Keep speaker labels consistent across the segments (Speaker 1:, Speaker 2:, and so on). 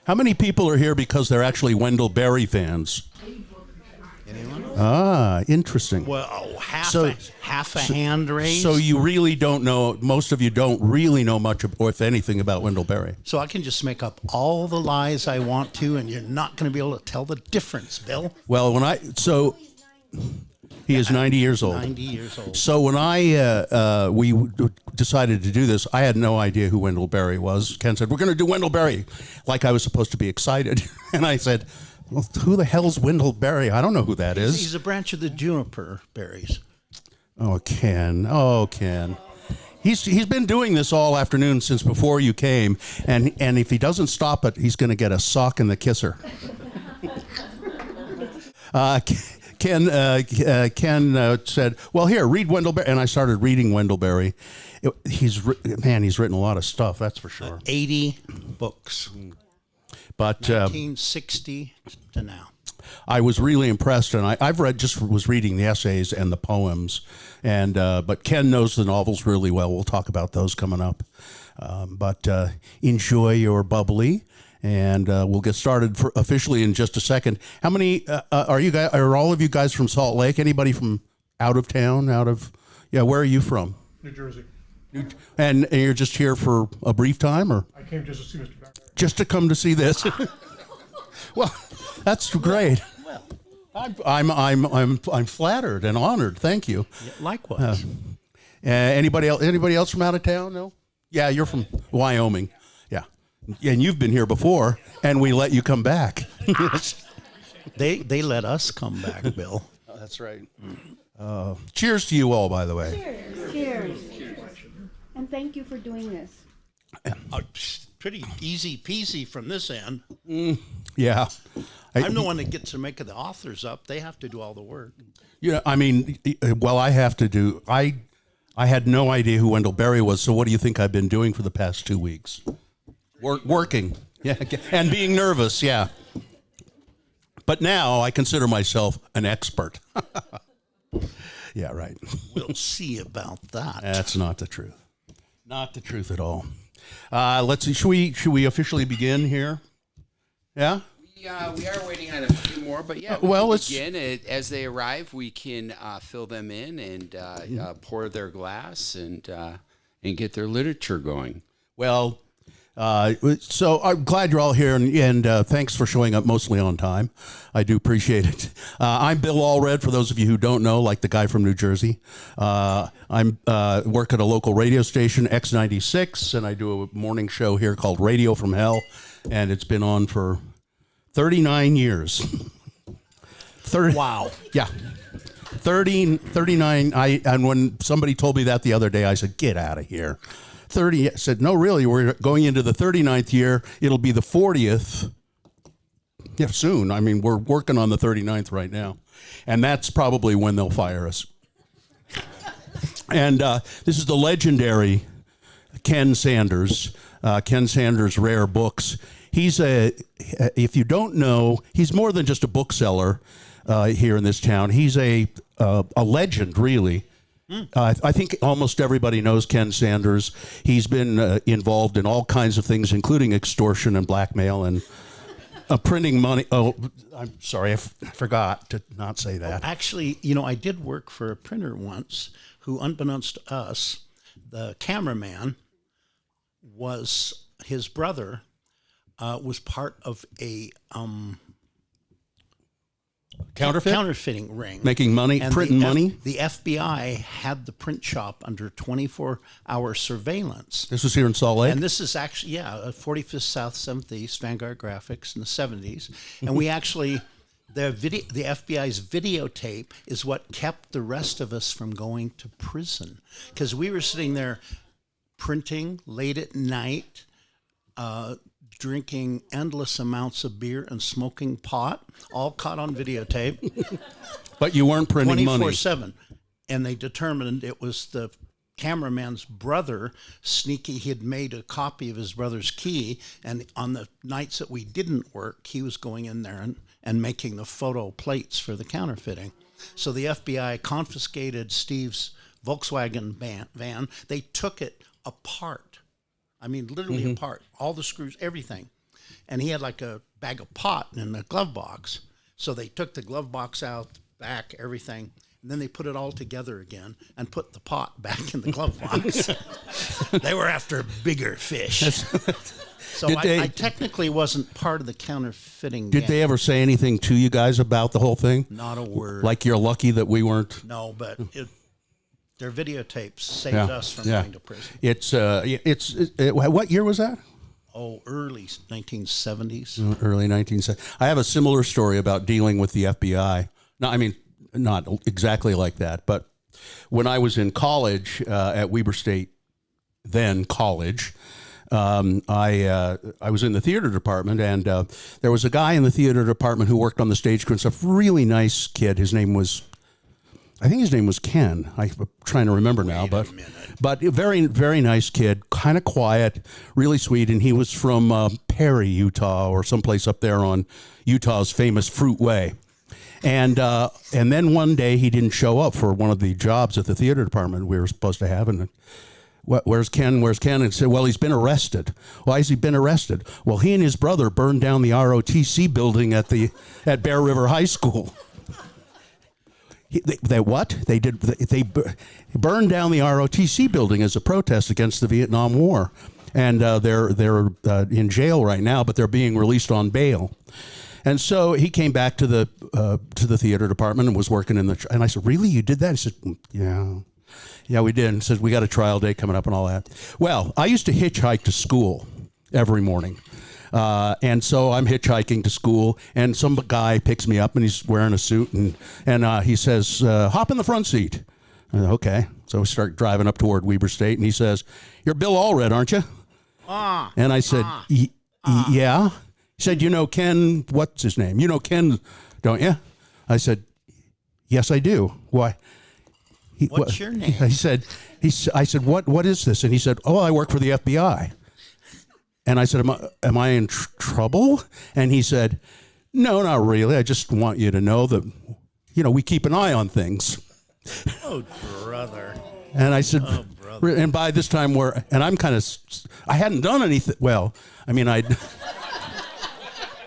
Speaker 1: How many people are here because they're actually Wendell Berry fans?
Speaker 2: Anyone?
Speaker 1: Ah, interesting.
Speaker 2: Well, half a hand raised.
Speaker 1: So you really don't know, most of you don't really know much, or if anything, about Wendell Berry.
Speaker 2: So I can just make up all the lies I want to, and you're not going to be able to tell the difference, Bill.
Speaker 1: Well, he is 90 years old.
Speaker 2: 90 years old.
Speaker 1: So when we decided to do this, I had no idea who Wendell Berry was. Ken said, we're going to do Wendell Berry, like I was supposed to be excited. And I said, well, who the hell's Wendell Berry? I don't know who that is.
Speaker 2: He's a branch of the juniper berries.
Speaker 1: Oh, Ken. He's been doing this all afternoon since before you came, and if he doesn't stop it, he's going to get a sock in the kisser. Ken said, well, here, read Wendell Berry. And I started reading Wendell Berry. He's written a lot of stuff, that's for sure.
Speaker 2: 80 books.
Speaker 1: But
Speaker 2: 1960 to now.
Speaker 1: I was really impressed, and was reading the essays and the poems, and but Ken knows the novels really well. We'll talk about those coming up. But enjoy your bubbly, and we'll get started officially in just a second. How many are you guys? Are all of you guys from Salt Lake? Anybody from out of town? Where are you from?
Speaker 3: New Jersey.
Speaker 1: And you're just here for a brief time, or?
Speaker 3: I came just to see Mr. Becker.
Speaker 1: Just to come to see this. Well, that's great.
Speaker 2: Well,
Speaker 1: I'm flattered and honored. Thank you.
Speaker 2: yeah, likewise.
Speaker 1: Anybody else from out of town? No. Yeah, you're from Wyoming. Yeah, and you've been here before, and we let you come back.
Speaker 2: They let us come back, Bill.
Speaker 1: Oh, that's right. Cheers to you all, by the way.
Speaker 4: Cheers. And thank you for doing this.
Speaker 2: Pretty easy peasy from this end.
Speaker 1: Yeah.
Speaker 2: I'm the one that gets to make the authors up. They have to do all the work.
Speaker 1: Yeah, I mean, well, I have to do. I had no idea who Wendell Berry was. So what do you think I've been doing for the past 2 weeks? Working. Yeah, and being nervous. Yeah. But now I consider myself an expert. Yeah, right.
Speaker 2: We'll see about that.
Speaker 1: That's not the truth. Not the truth at all. Let's see. Should we officially begin here? Yeah.
Speaker 5: We are waiting on a few more, but yeah.
Speaker 1: Let's
Speaker 5: begin. As they arrive, we can fill them in and pour their glass and get their literature going.
Speaker 1: Well, so I'm glad you're all here, and thanks for showing up mostly on time. I do appreciate it. I'm Bill Allred, for those of you who don't know, like the guy from New Jersey. I work at a local radio station, X96, and I do a morning show here called Radio from Hell, and it's been on for 39 years.
Speaker 2: Wow.
Speaker 1: Yeah. 39. And when somebody told me that the other day, I said, get out of here. 30. I said, no, really, we're going into the 39th year. It'll be the 40th. Yeah, soon. I mean, we're working on the 39th right now. And that's probably when they'll fire us. And this is the legendary Ken Sanders. Ken Sanders' Rare Books. If you don't know, he's more than just a bookseller here in this town. He's a legend, really. I think almost everybody knows Ken Sanders. He's been involved in all kinds of things, including extortion and blackmail and printing money. Oh, I'm sorry, I forgot to not say that.
Speaker 2: Actually, I did work for a printer once who, unbeknownst to us, the cameraman was his brother, was part of a counterfeiting ring.
Speaker 1: Making money,
Speaker 2: and
Speaker 1: printing money?
Speaker 2: The FBI had the print shop under 24-hour surveillance.
Speaker 1: This was here in Salt Lake?
Speaker 2: And this is actually, 45th South, 7th East, Vanguard Graphics in the 70s. And we actually, the FBI's videotape is what kept the rest of us from going to prison. Because we were sitting there printing late at night, drinking endless amounts of beer and smoking pot, all caught on videotape.
Speaker 1: But you weren't printing money.
Speaker 2: 24/7. And they determined it was the cameraman's brother, sneaky. He had made a copy of his brother's key, and on the nights that we didn't work, he was going in there and making the photo plates for the counterfeiting. So the FBI confiscated Steve's Volkswagen van. They took it apart. I mean, literally apart. All the screws, everything. and he had like a bag of pot in the glove box. So they took the glove box out, back, everything, and then they put it all together again and put the pot back in the glove box. They were after bigger fish. So I technically wasn't part of the counterfeiting
Speaker 1: Did
Speaker 2: gang.
Speaker 1: they ever say anything to you guys about the whole thing?
Speaker 2: Not a word.
Speaker 1: Like you're lucky that we weren't?
Speaker 2: No, but their videotapes saved us from going to prison.
Speaker 1: What year was that?
Speaker 2: Oh, early 1970s.
Speaker 1: Early 1970s. I have a similar story about dealing with the FBI. No, I mean, not exactly like that, but when I was in college at Weber State, then college, I was in the theater department, and there was a guy in the theater department who worked on the stage crew and stuff. Really nice kid. I think his name was Ken. I'm trying to remember now, but very, very nice kid, kind of quiet, really sweet. And he was from Perry, Utah, or someplace up there on Utah's famous Fruit Way. And then one day he didn't show up for one of the jobs at the theater department we were supposed to have. And where's Ken? Where's Ken? And said, well, he's been arrested. Why has he been arrested? Well, he and his brother burned down the ROTC building at Bear River High School. They burned down the ROTC building as a protest against the Vietnam War, and they're in jail right now, but they're being released on bail. And so he came back to the theater department and was working in the. And I said, "Really, you did that?" He said, "Yeah, we did." And said, "We got a trial day coming up and all that." Well, I used to hitchhike to school every morning. And so I'm hitchhiking to school, and some guy picks me up, and he's wearing a suit, and he says, hop in the front seat. Okay. So we start driving up toward Weber State, and he says, you're Bill Allred, aren't you? And I said, yeah. He said, you know Ken, what's his name? You know Ken, don't you? I said, yes, I do. Why?
Speaker 2: What's your name?
Speaker 1: I said, what is this? And he said, oh, I work for the FBI. And I said, am I in trouble? And he said, no, not really. I just want you to know that, we keep an eye on things.
Speaker 2: Oh, brother.
Speaker 1: And I said,
Speaker 2: oh, brother.
Speaker 1: And by this time I hadn't done anything. Well, I mean,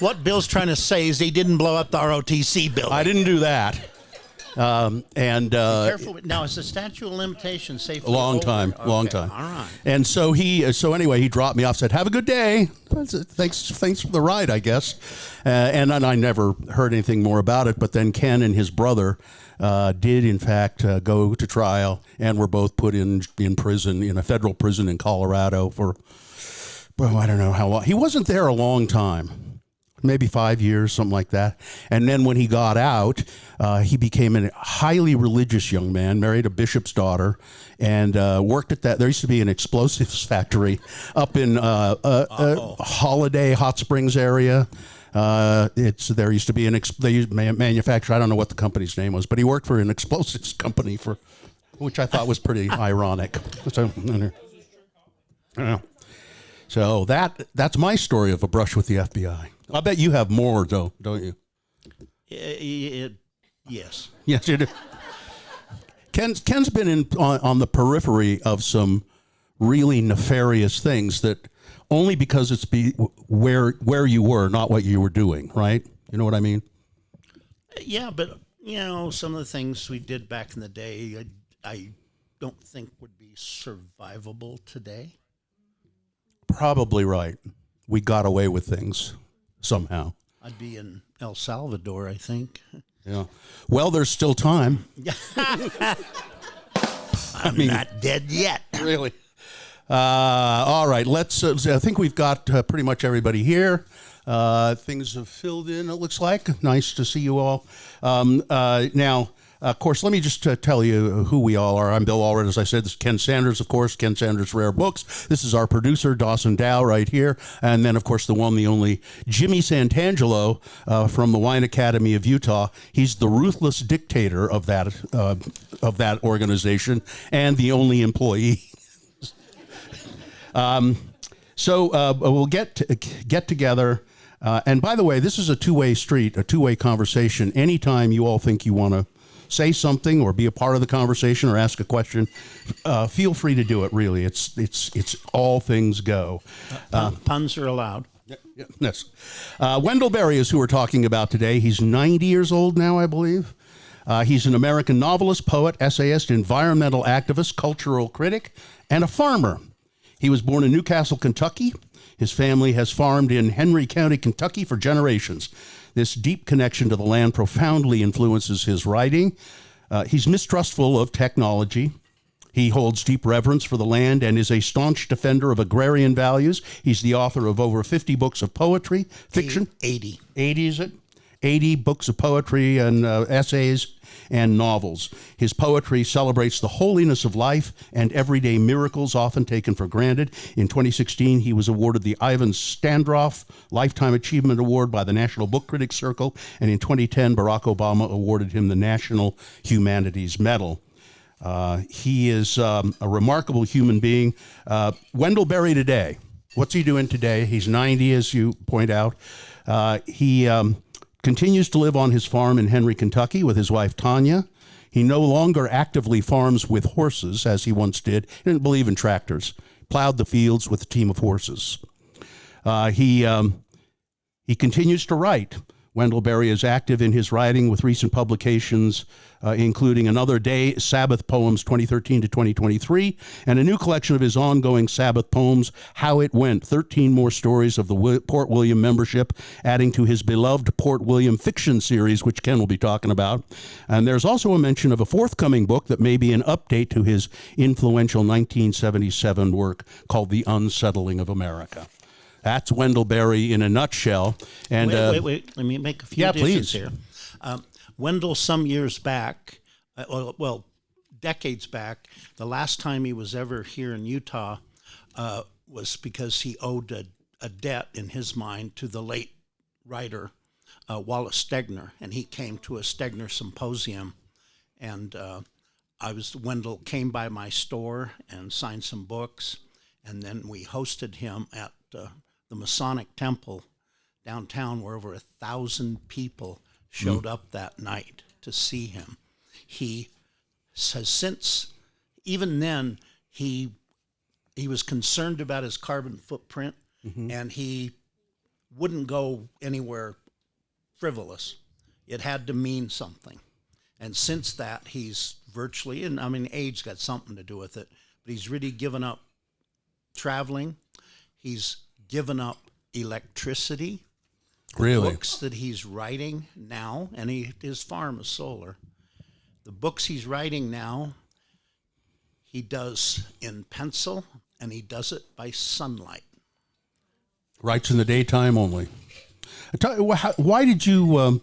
Speaker 2: What Bill's trying to say is he didn't blow up the ROTC building.
Speaker 1: I didn't do that.
Speaker 2: Careful. Now, is the statute of limitations safe?
Speaker 1: Long time.
Speaker 2: All right.
Speaker 1: And so anyway, he dropped me off, said, have a good day. Thanks for the ride, I guess. And then I never heard anything more about it. But then Ken and his brother did, in fact, go to trial and were both put in prison, in a federal prison in Colorado for, I don't know how long. He wasn't there a long time. Maybe 5 years, something like that. And then when he got out, he became a highly religious young man, married a bishop's daughter, and worked at that. There used to be an explosives factory up in Holiday, Hot Springs area. There used to be they manufacture. I don't know what the company's name was, but he worked for an explosives company which I thought was pretty ironic. So, I don't know. So that's my story of a brush with the FBI. I bet you have more, though, don't you?
Speaker 2: Yes.
Speaker 1: Yes, you do. Ken's been on the periphery of some really nefarious things that only because it's where you were, not what you were doing, right? You know what I mean?
Speaker 2: Yeah, but, some of the things we did back in the day, I don't think would be survivable today.
Speaker 1: Probably right. We got away with things somehow.
Speaker 2: I'd be in El Salvador, I think.
Speaker 1: Yeah. Well, there's still time.
Speaker 2: I'm not dead yet.
Speaker 1: Really? All right. Let's. I think we've got pretty much everybody here. Things have filled in, it looks like. Nice to see you all. Now, of course, let me just tell you who we all are. I'm Bill Allred, as I said. This is Ken Sanders, of course, Ken Sanders Rare Books. This is our producer, Dawson Dow, right here. And then, of course, the one, the only, Jimmy Santangelo from the Wine Academy of Utah. He's the ruthless dictator of that organization and the only employee. So we'll get together. And by the way, this is a two-way street, a two-way conversation. Anytime you all think you want to say something or be a part of the conversation or ask a question, feel free to do it, really. It's all things go.
Speaker 2: Puns are allowed.
Speaker 1: Yes. Wendell Berry is who we're talking about today. He's 90 years old now, I believe. He's an American novelist, poet, essayist, environmental activist, cultural critic, and a farmer. He was born in Newcastle, Kentucky. His family has farmed in Henry County, Kentucky for generations. This deep connection to the land profoundly influences his writing. He's mistrustful of technology. He holds deep reverence for the land and is a staunch defender of agrarian values. He's the author of over 50 books of poetry, fiction.
Speaker 2: 80.
Speaker 1: 80, is it? 80 books of poetry and essays and novels. His poetry celebrates the holiness of life and everyday miracles often taken for granted. In 2016, he was awarded the Ivan Standroff Lifetime Achievement Award by the National Book Critics Circle, and in 2010, Barack Obama awarded him the National Humanities Medal. He is a remarkable human being. Wendell Berry today, what's he doing today? He's 90, as you point out. He continues to live on his farm in Henry, Kentucky with his wife, Tanya. He no longer actively farms with horses, as he once did. He didn't believe in tractors. Plowed the fields with a team of horses. He continues to write. Wendell Berry is active in his writing with recent publications, including Another Day, Sabbath Poems 2013 to 2023, and a new collection of his ongoing Sabbath poems, How It Went, 13 more stories of the Port William membership, adding to his beloved Port William fiction series, which Ken will be talking about. And there's also a mention of a forthcoming book that may be an update to his influential 1977 work called The Unsettling of America. That's Wendell Berry in a nutshell. And
Speaker 2: Wait. Let me make a few additions here. Wendell, some years back, decades back, the last time he was ever here in Utah was because he owed a debt, in his mind, to the late writer Wallace Stegner, and he came to a Stegner symposium, and Wendell came by my store and signed some books, and then we hosted him at the Masonic Temple downtown, where over 1,000 people showed up that night to see him. He says since, even then, he was concerned about his carbon footprint, and he wouldn't go anywhere frivolous. It had to mean something. And since that, he's virtually, and I mean, age got something to do with it, but he's really given up traveling. He's given up electricity.
Speaker 1: Really?
Speaker 2: The books that he's writing now, and his farm is solar. The books he's writing now, he does in pencil, and he does it by sunlight.
Speaker 1: Writes in the daytime only. Why did you want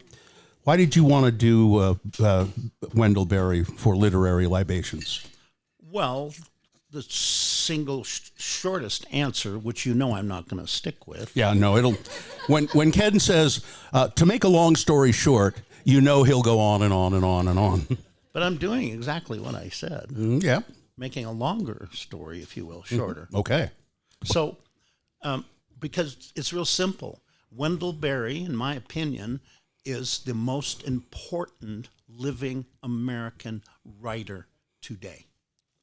Speaker 1: to do Wendell Berry for Literary Libations?
Speaker 2: Well, the single shortest answer, which you know I'm not going to stick with.
Speaker 1: Yeah, no, when Ken says, to make a long story short, you know he'll go on and on and on and on.
Speaker 2: But I'm doing exactly what I said.
Speaker 1: Yeah.
Speaker 2: Making a longer story, if you will, shorter.
Speaker 1: Okay.
Speaker 2: So, because it's real simple. Wendell Berry, in my opinion, is the most important living American writer today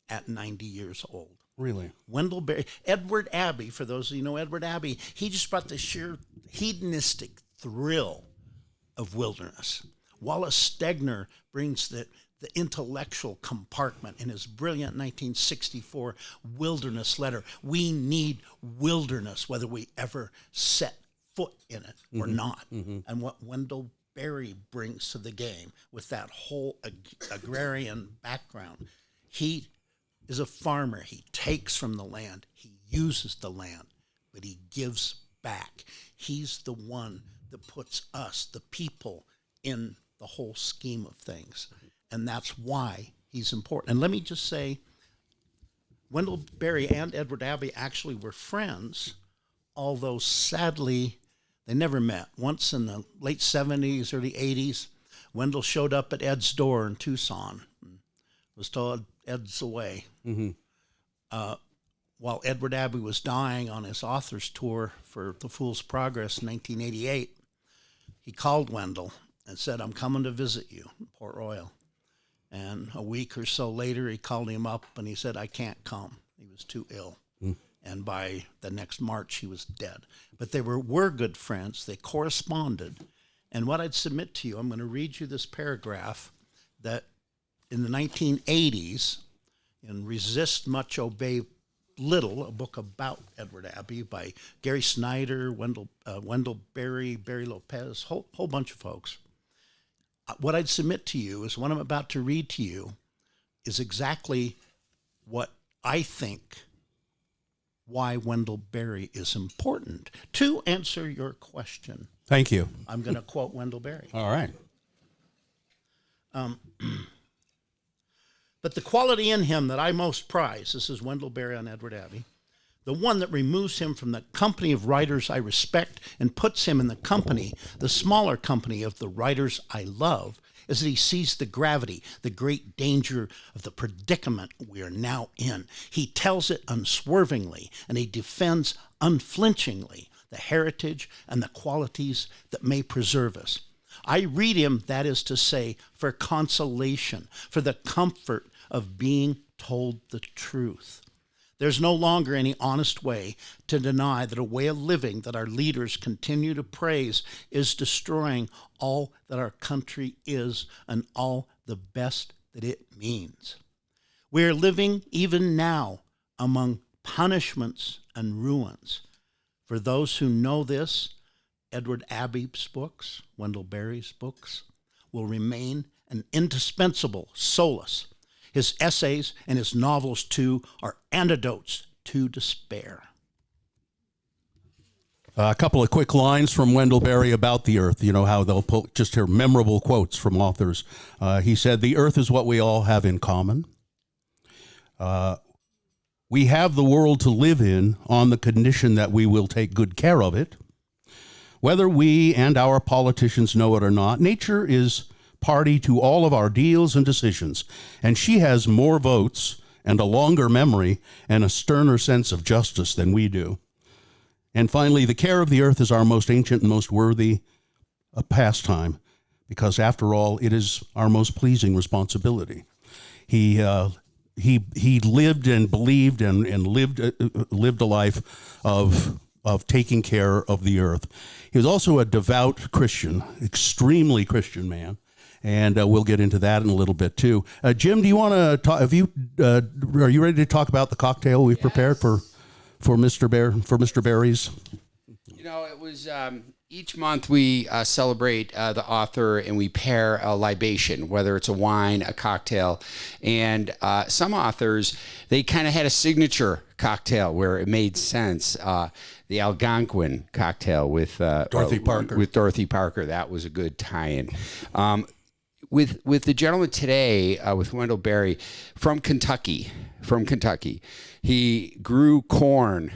Speaker 2: at 90 years old.
Speaker 1: Really?
Speaker 2: Wendell Berry. Edward Abbey, for those of you who know Edward Abbey, he just brought the sheer hedonistic thrill of wilderness. Wallace Stegner brings the intellectual compartment in his brilliant 1964 wilderness letter. We need wilderness, whether we ever set foot in it or not. And what Wendell Berry brings to the game with that whole agrarian background, he is a farmer. He takes from the land. He uses the land, but he gives back. He's the one that puts us, the people, in the whole scheme of things. And that's why he's important. And let me just say, Wendell Berry and Edward Abbey actually were friends, although sadly they never met. Once in the late 70s, early 80s, Wendell showed up at Ed's door in Tucson and was told Ed's away. While Edward Abbey was dying on his author's tour for The Fool's Progress in 1988, he called Wendell and said, I'm coming to visit you in Port Royal. And a week or so later, he called him up and he said, I can't come. He was too ill. And by the next March, he was dead. But they were good friends. They corresponded. And what I'd submit to you, I'm going to read you this paragraph that in the 1980s, in Resist Much, Obey Little, a book about Edward Abbey by Gary Snyder, Wendell Berry, Barry Lopez, whole bunch of folks. What I'd submit to you is what I'm about to read to you is exactly what I think why Wendell Berry is important. To answer your question,
Speaker 1: Thank you.
Speaker 2: I'm going to quote Wendell Berry.
Speaker 1: All right.
Speaker 2: But the quality in him that I most prize, this is Wendell Berry on Edward Abbey, the one that removes him from the company of writers I respect and puts him in the smaller company of the writers I love, is that he sees the gravity, the great danger of the predicament we are now in. He tells it unswervingly, and he defends unflinchingly the heritage and the qualities that may preserve us. I read him, that is to say, for consolation, for the comfort of being told the truth. There's no longer any honest way to deny that a way of living that our leaders continue to praise is destroying all that our country is and all the best that it means. We are living even now among punishments and ruins. For those who know this, Edward Abbey's books, Wendell Berry's books, will remain an indispensable solace. His essays and his novels, too, are antidotes to despair.
Speaker 1: A couple of quick lines from Wendell Berry about the earth. You know how they'll just hear memorable quotes from authors. He said, "The earth is what we all have in common. We have the world to live in on the condition that we will take good care of it. Whether we and our politicians know it or not, nature is party to all of our deals and decisions, and she has more votes and a longer memory and a sterner sense of justice than we do. And finally, the care of the earth is our most ancient and most worthy pastime, because after all, it is our most pleasing responsibility." He lived and believed and lived a life of taking care of the earth. He was also a devout Christian, extremely Christian man. And we'll get into that in a little bit too. Jim, do you want to talk? Are you ready to talk about the cocktail we've prepared for Mr. Berry's?
Speaker 5: You know, it was each month we celebrate the author and we pair a libation, whether it's a wine, a cocktail, and some authors, they kind of had a signature cocktail where it made sense. The Algonquin cocktail with
Speaker 1: Dorothy Parker.
Speaker 5: With Dorothy Parker, that was a good tie-in. With the gentleman today, with Wendell Berry from Kentucky, he grew corn,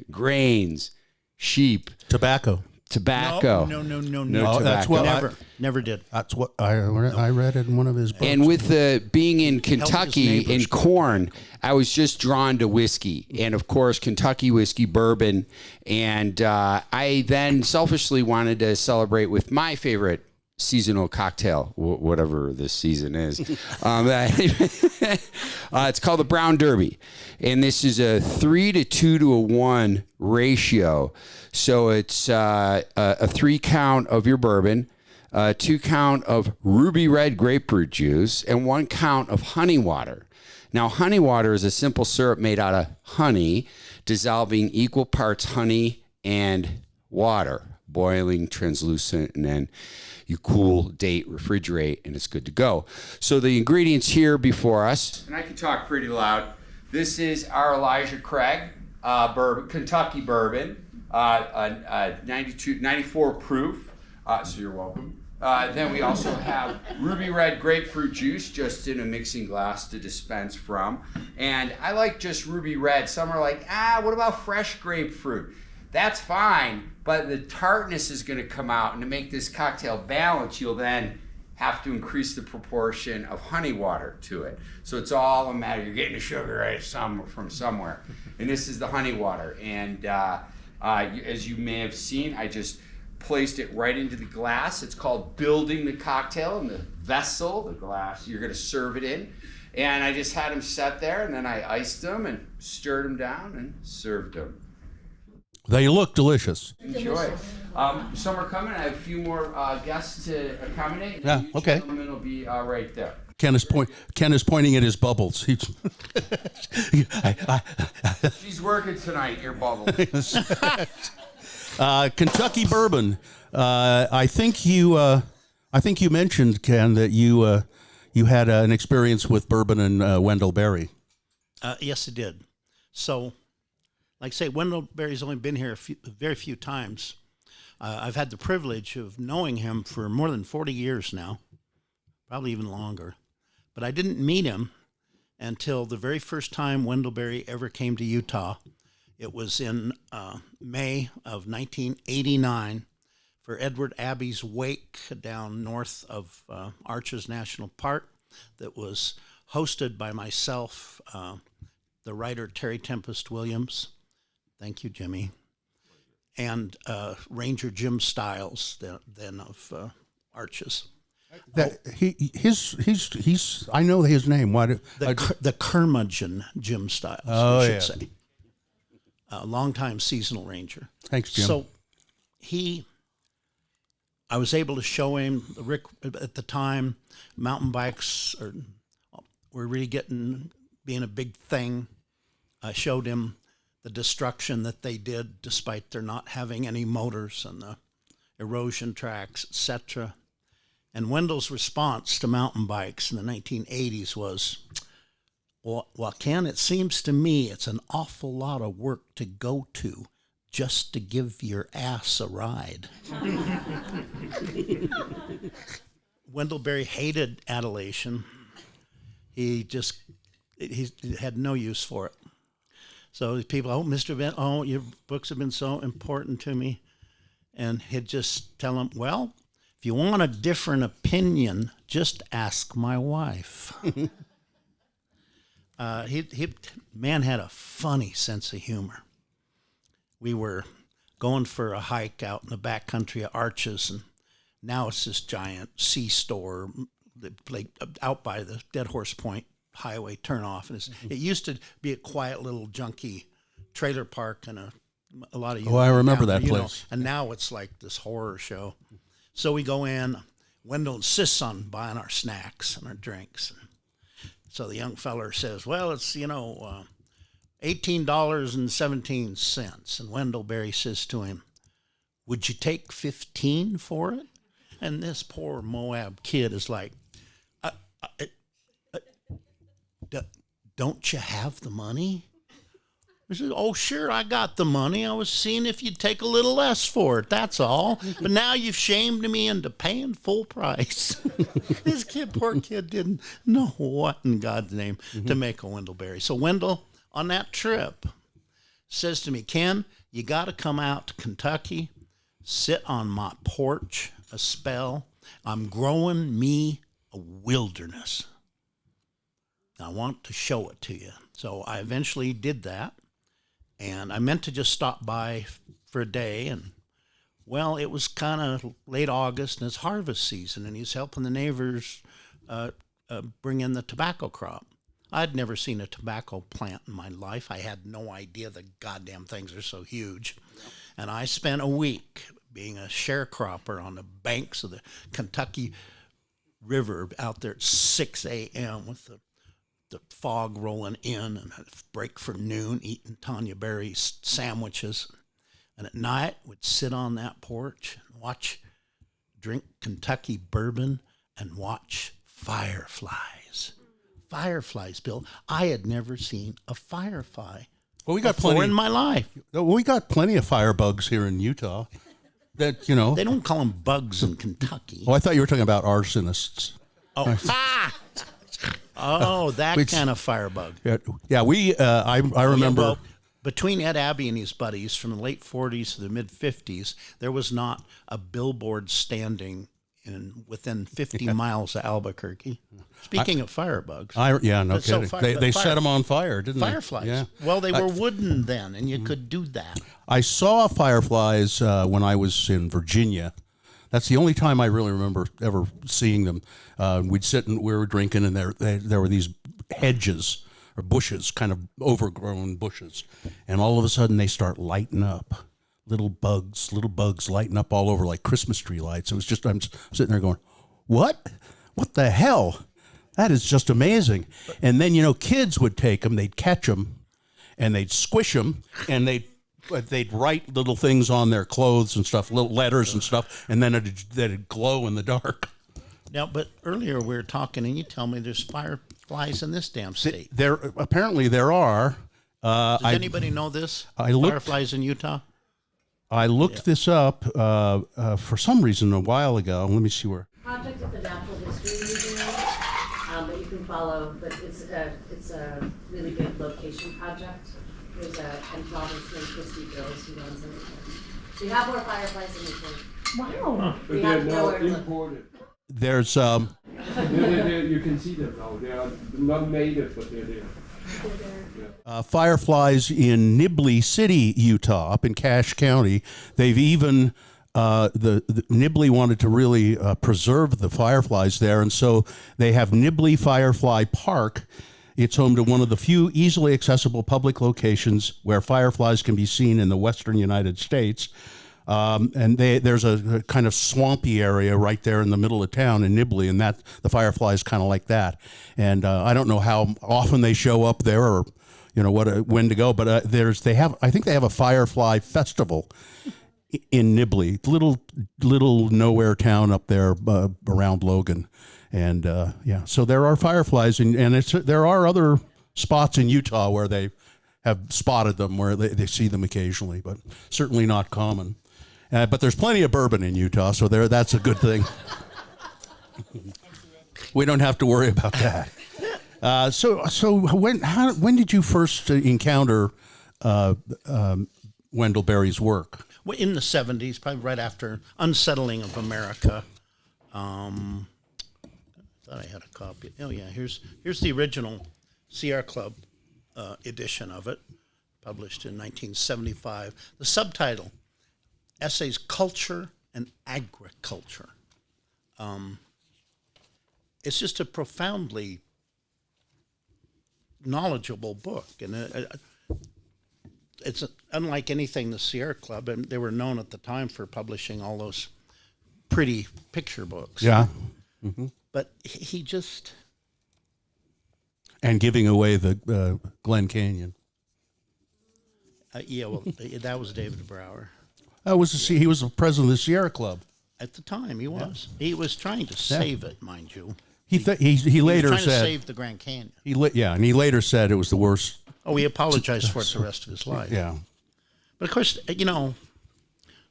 Speaker 5: grains, sheep,
Speaker 1: Tobacco.
Speaker 2: No.
Speaker 1: That's what
Speaker 2: never did.
Speaker 1: That's what I read in one of his books.
Speaker 5: And with being in Kentucky in corn, I was just drawn to whiskey, and of course Kentucky whiskey, bourbon, and I then selfishly wanted to celebrate with my favorite seasonal cocktail, whatever this season is. It's called the Brown Derby, and this is a 3 to 2 to 1 ratio. So it's a 3 count of your bourbon, 2 count of ruby red grapefruit juice, and 1 count of honey water. Now, honey water is a simple syrup made out of honey, dissolving equal parts honey and water, boiling, translucent, and then you cool, date, refrigerate, and it's good to go. So the ingredients here before us, and I can talk pretty loud. This is our Elijah Craig bourbon, Kentucky bourbon, 94 proof. So you're welcome. Then we also have ruby red grapefruit juice, just in a mixing glass to dispense from. And I like just ruby red. Some are like, what about fresh grapefruit? That's fine, but the tartness is going to come out, and to make this cocktail balance, you'll then have to increase the proportion of honey water to it. So it's all a matter, you're getting the sugar right from somewhere. And this is the honey water. And as you may have seen, I just placed it right into the glass. It's called building the cocktail in the vessel, the glass you're going to serve it in. And I just had them set there, and then I iced them and stirred them down and served them.
Speaker 1: They look delicious.
Speaker 5: Enjoy. Some are coming. I have a few more guests to accommodate.
Speaker 1: Yeah,
Speaker 5: You
Speaker 1: okay.
Speaker 5: gentlemen will be right there.
Speaker 1: Ken is pointing at his bubbles.
Speaker 5: She's working tonight, your bubbles.
Speaker 1: Kentucky bourbon. I think you mentioned, Ken, that you had an experience with bourbon and Wendell Berry.
Speaker 2: Yes, it did. So, like I say, Wendell Berry's only been here very few times. I've had the privilege of knowing him for more than 40 years now, probably even longer. But I didn't meet him until the very first time Wendell Berry ever came to Utah. It was in May of 1989 for Edward Abbey's wake down north of Arches National Park that was hosted by myself, the writer Terry Tempest Williams. Thank you, Jimmy. And Ranger Jim Stiles, then of Arches.
Speaker 1: That he's I know his name. Why do
Speaker 2: The curmudgeon Jim Stiles,
Speaker 1: Oh,
Speaker 2: I should
Speaker 1: yeah.
Speaker 2: say. A longtime seasonal ranger.
Speaker 1: Thanks, Jim.
Speaker 2: So I was able to show him, Rick, at the time, mountain bikes were really being a big thing. I showed him the destruction that they did despite their not having any motors and the erosion tracks, etc. And Wendell's response to mountain bikes in the 1980s was, well, Ken, it seems to me it's an awful lot of work to go to just to give your ass a ride. Wendell Berry hated adulation. He had no use for it. So people, Mr. Bent, your books have been so important to me. And he'd just tell them, well, if you want a different opinion, just ask my wife. Man had a funny sense of humor. We were going for a hike out in the back country of Arches, and now it's this giant C-store like out by the Dead Horse Point Highway turnoff. And it used to be a quiet little junky trailer park and a lot of.
Speaker 1: I remember that
Speaker 2: you know,
Speaker 1: place.
Speaker 2: and now it's like this horror show. So we go in. Wendell insists on buying our snacks and our drinks. So the young feller says, well, it's, $18.17. And Wendell Berry says to him, would you take 15 for it? And this poor Moab kid is like, don't you have the money? He says, oh, sure, I got the money. I was seeing if you'd take a little less for it, that's all. But now you've shamed me into paying full price. This poor kid, didn't know what in God's name to make a Wendell Berry. So Wendell, on that trip, says to me, Ken, you got to come out to Kentucky, sit on my porch a spell. I'm growing me a wilderness. I want to show it to you. So I eventually did that. And I meant to just stop by for a day. And, well, it was kind of late August and it's harvest season. And he's helping the neighbors bring in the tobacco crop. I'd never seen a tobacco plant in my life. I had no idea the goddamn things are so huge. And I spent a week being a sharecropper on the banks of the Kentucky River out there at 6 a.m. with the fog rolling in, and I'd break for noon eating Tanya Berry sandwiches. And at night, would sit on that porch and drink Kentucky bourbon and watch fireflies. Fireflies, Bill. I had never seen a firefly
Speaker 1: Well, we got
Speaker 2: before
Speaker 1: plenty
Speaker 2: in my life.
Speaker 1: We got plenty of firebugs here in Utah. That
Speaker 2: They don't call them bugs in Kentucky.
Speaker 1: Oh, I thought you were talking about arsonists.
Speaker 2: Oh, that kind of firebug.
Speaker 1: Yeah. I remember.
Speaker 2: Well, between Ed Abbey and his buddies from the late 40s to the mid 50s, there was not a billboard standing within 50 miles of Albuquerque. Speaking of firebugs.
Speaker 1: No kidding. They set them on fire, didn't they?
Speaker 2: Fireflies.
Speaker 1: Yeah.
Speaker 2: Well, they were wooden then, and you could do that.
Speaker 1: I saw fireflies when I was in Virginia. That's the only time I really remember ever seeing them. We'd sit and we were drinking, and there were these hedges or bushes, kind of overgrown bushes, and all of a sudden they start lighting up. Little bugs lighting up all over like Christmas tree lights. It was just, I'm sitting there going, what? What the hell? That is just amazing. And then, kids would take them, they'd catch them, and they'd squish them, and they'd write little things on their clothes and stuff, little letters and stuff, and then it'd glow in the dark.
Speaker 2: Now, but earlier we were talking, and you tell me there's fireflies in this damn state.
Speaker 1: Apparently there are.
Speaker 2: Does anybody know this? Fireflies in Utah?
Speaker 1: I looked this up for some reason a while ago. Let me see where.
Speaker 3: Project at the Natural History Museum that you can follow, but it's a really good location project. There's a novelist named Christy Bills who runs it. We have more fireflies than we think.
Speaker 4: Wow.
Speaker 6: But they're now imported.
Speaker 1: There's
Speaker 6: You can see them now. They are not native, but they're there.
Speaker 1: fireflies in Nibley City, Utah, up in Cache County. They've even the Nibley wanted to really preserve the fireflies there, and so they have Nibley Firefly Park. It's home to one of the few easily accessible public locations where fireflies can be seen in the western United States. And there's a kind of swampy area right there in the middle of town in Nibley, and that the fireflies kind of like that. And I don't know how often they show up there, or when to go. But I think they have a firefly festival in Nibley, little nowhere town up there around Logan. And so there are fireflies, and there are other spots in Utah where they have spotted them, where they see them occasionally, but certainly not common. But there's plenty of bourbon in Utah, so that's a good thing. We don't have to worry about that. So when did you first encounter Wendell Berry's work?
Speaker 2: Well, in the 70s, probably right after Unsettling of America. I thought I had a copy. Oh yeah, here's the original Sierra Club edition of it, published in 1975. The subtitle: Essays, Culture and Agriculture. It's just a profoundly knowledgeable book, and it's unlike anything the Sierra Club, and they were known at the time for publishing all those pretty picture books.
Speaker 1: Yeah. Mm-hmm.
Speaker 2: But he just...
Speaker 1: And giving away the Glen Canyon.
Speaker 2: That was David Brower.
Speaker 1: He was the president of the Sierra Club.
Speaker 2: At the time, he was. Yeah. He was trying to save it, mind you.
Speaker 1: He later
Speaker 2: was trying
Speaker 1: said
Speaker 2: to save the Grand Canyon.
Speaker 1: And he later said it was the worst.
Speaker 2: Oh, he apologized for it the rest of his life.
Speaker 1: Yeah.
Speaker 2: But of course,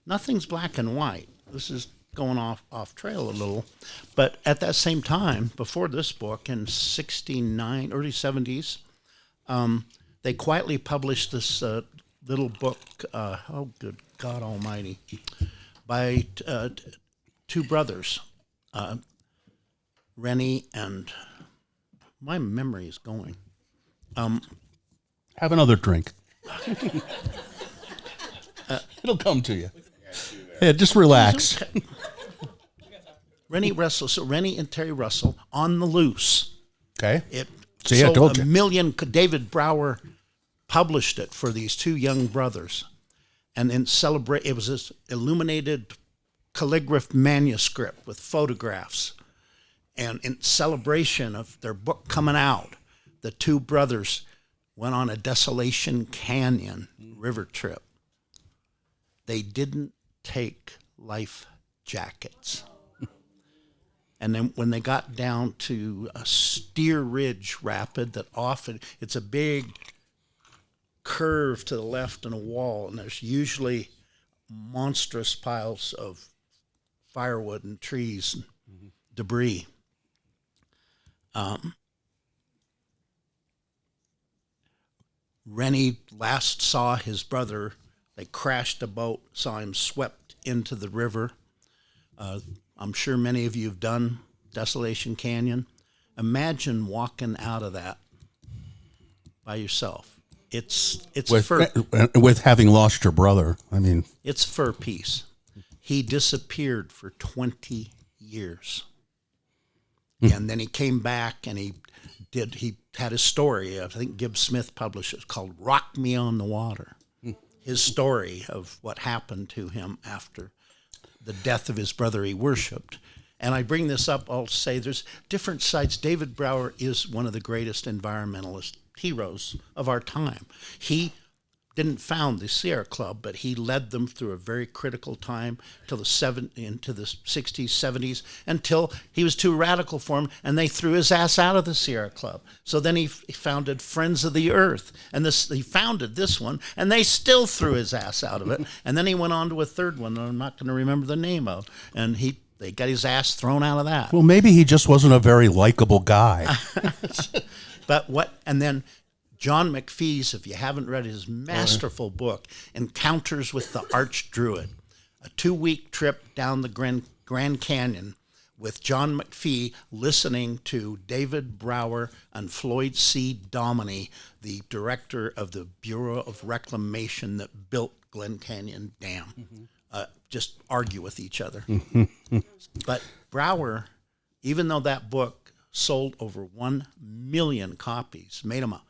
Speaker 2: nothing's black and white. This is going off trail a little. But at that same time, before this book, in 69, early 70s, they quietly published this little book, oh, good God Almighty, by two brothers, Rennie and... My memory is going.
Speaker 1: Have another drink. It'll come to you. Yeah, just relax.
Speaker 2: Rennie Russell. So Rennie and Terry Russell, On the Loose.
Speaker 1: Okay.
Speaker 2: It
Speaker 1: See, I told you.
Speaker 2: David Brower published it for these two young brothers. And in it was this illuminated calligraphed manuscript with photographs. And in celebration of their book coming out, the two brothers went on a Desolation Canyon river trip. They didn't take life jackets. And then when they got down to a Steer Ridge rapid that often, it's a big curve to the left and a wall, and there's usually monstrous piles of firewood and trees and debris. Rennie last saw his brother. They crashed a boat, saw him swept into the river. I'm sure many of you have done Desolation Canyon. Imagine walking out of that by yourself. It's
Speaker 1: with having lost your brother. I mean,
Speaker 2: it's fur piece. He disappeared for 20 years. And then he came back and he he had a story, I think Gibbs Smith published it, called Rock Me on the Water. His story of what happened to him after the death of his brother he worshipped. And I bring this up, I'll say there's different sides. David Brower is one of the greatest environmentalist heroes of our time. He didn't found the Sierra Club, but he led them through a very critical time till into the 60s, 70s, until he was too radical for him, and they threw his ass out of the Sierra Club. So then he founded Friends of the Earth, and he founded this one, and they still threw his ass out of it. And then he went on to a third one that I'm not going to remember the name of, and they got his ass thrown out of that.
Speaker 1: Well, maybe he just wasn't a very likable guy.
Speaker 2: And then John McPhee's, if you haven't read his masterful book, Encounters with the Arch Druid, a 2-week trip down the Grand Canyon with John McPhee listening to David Brower and Floyd C. Dominy, the director of the Bureau of Reclamation that built Glen Canyon Dam, just argue with each other. But Brower, even though that book sold over 1 million copies, made him a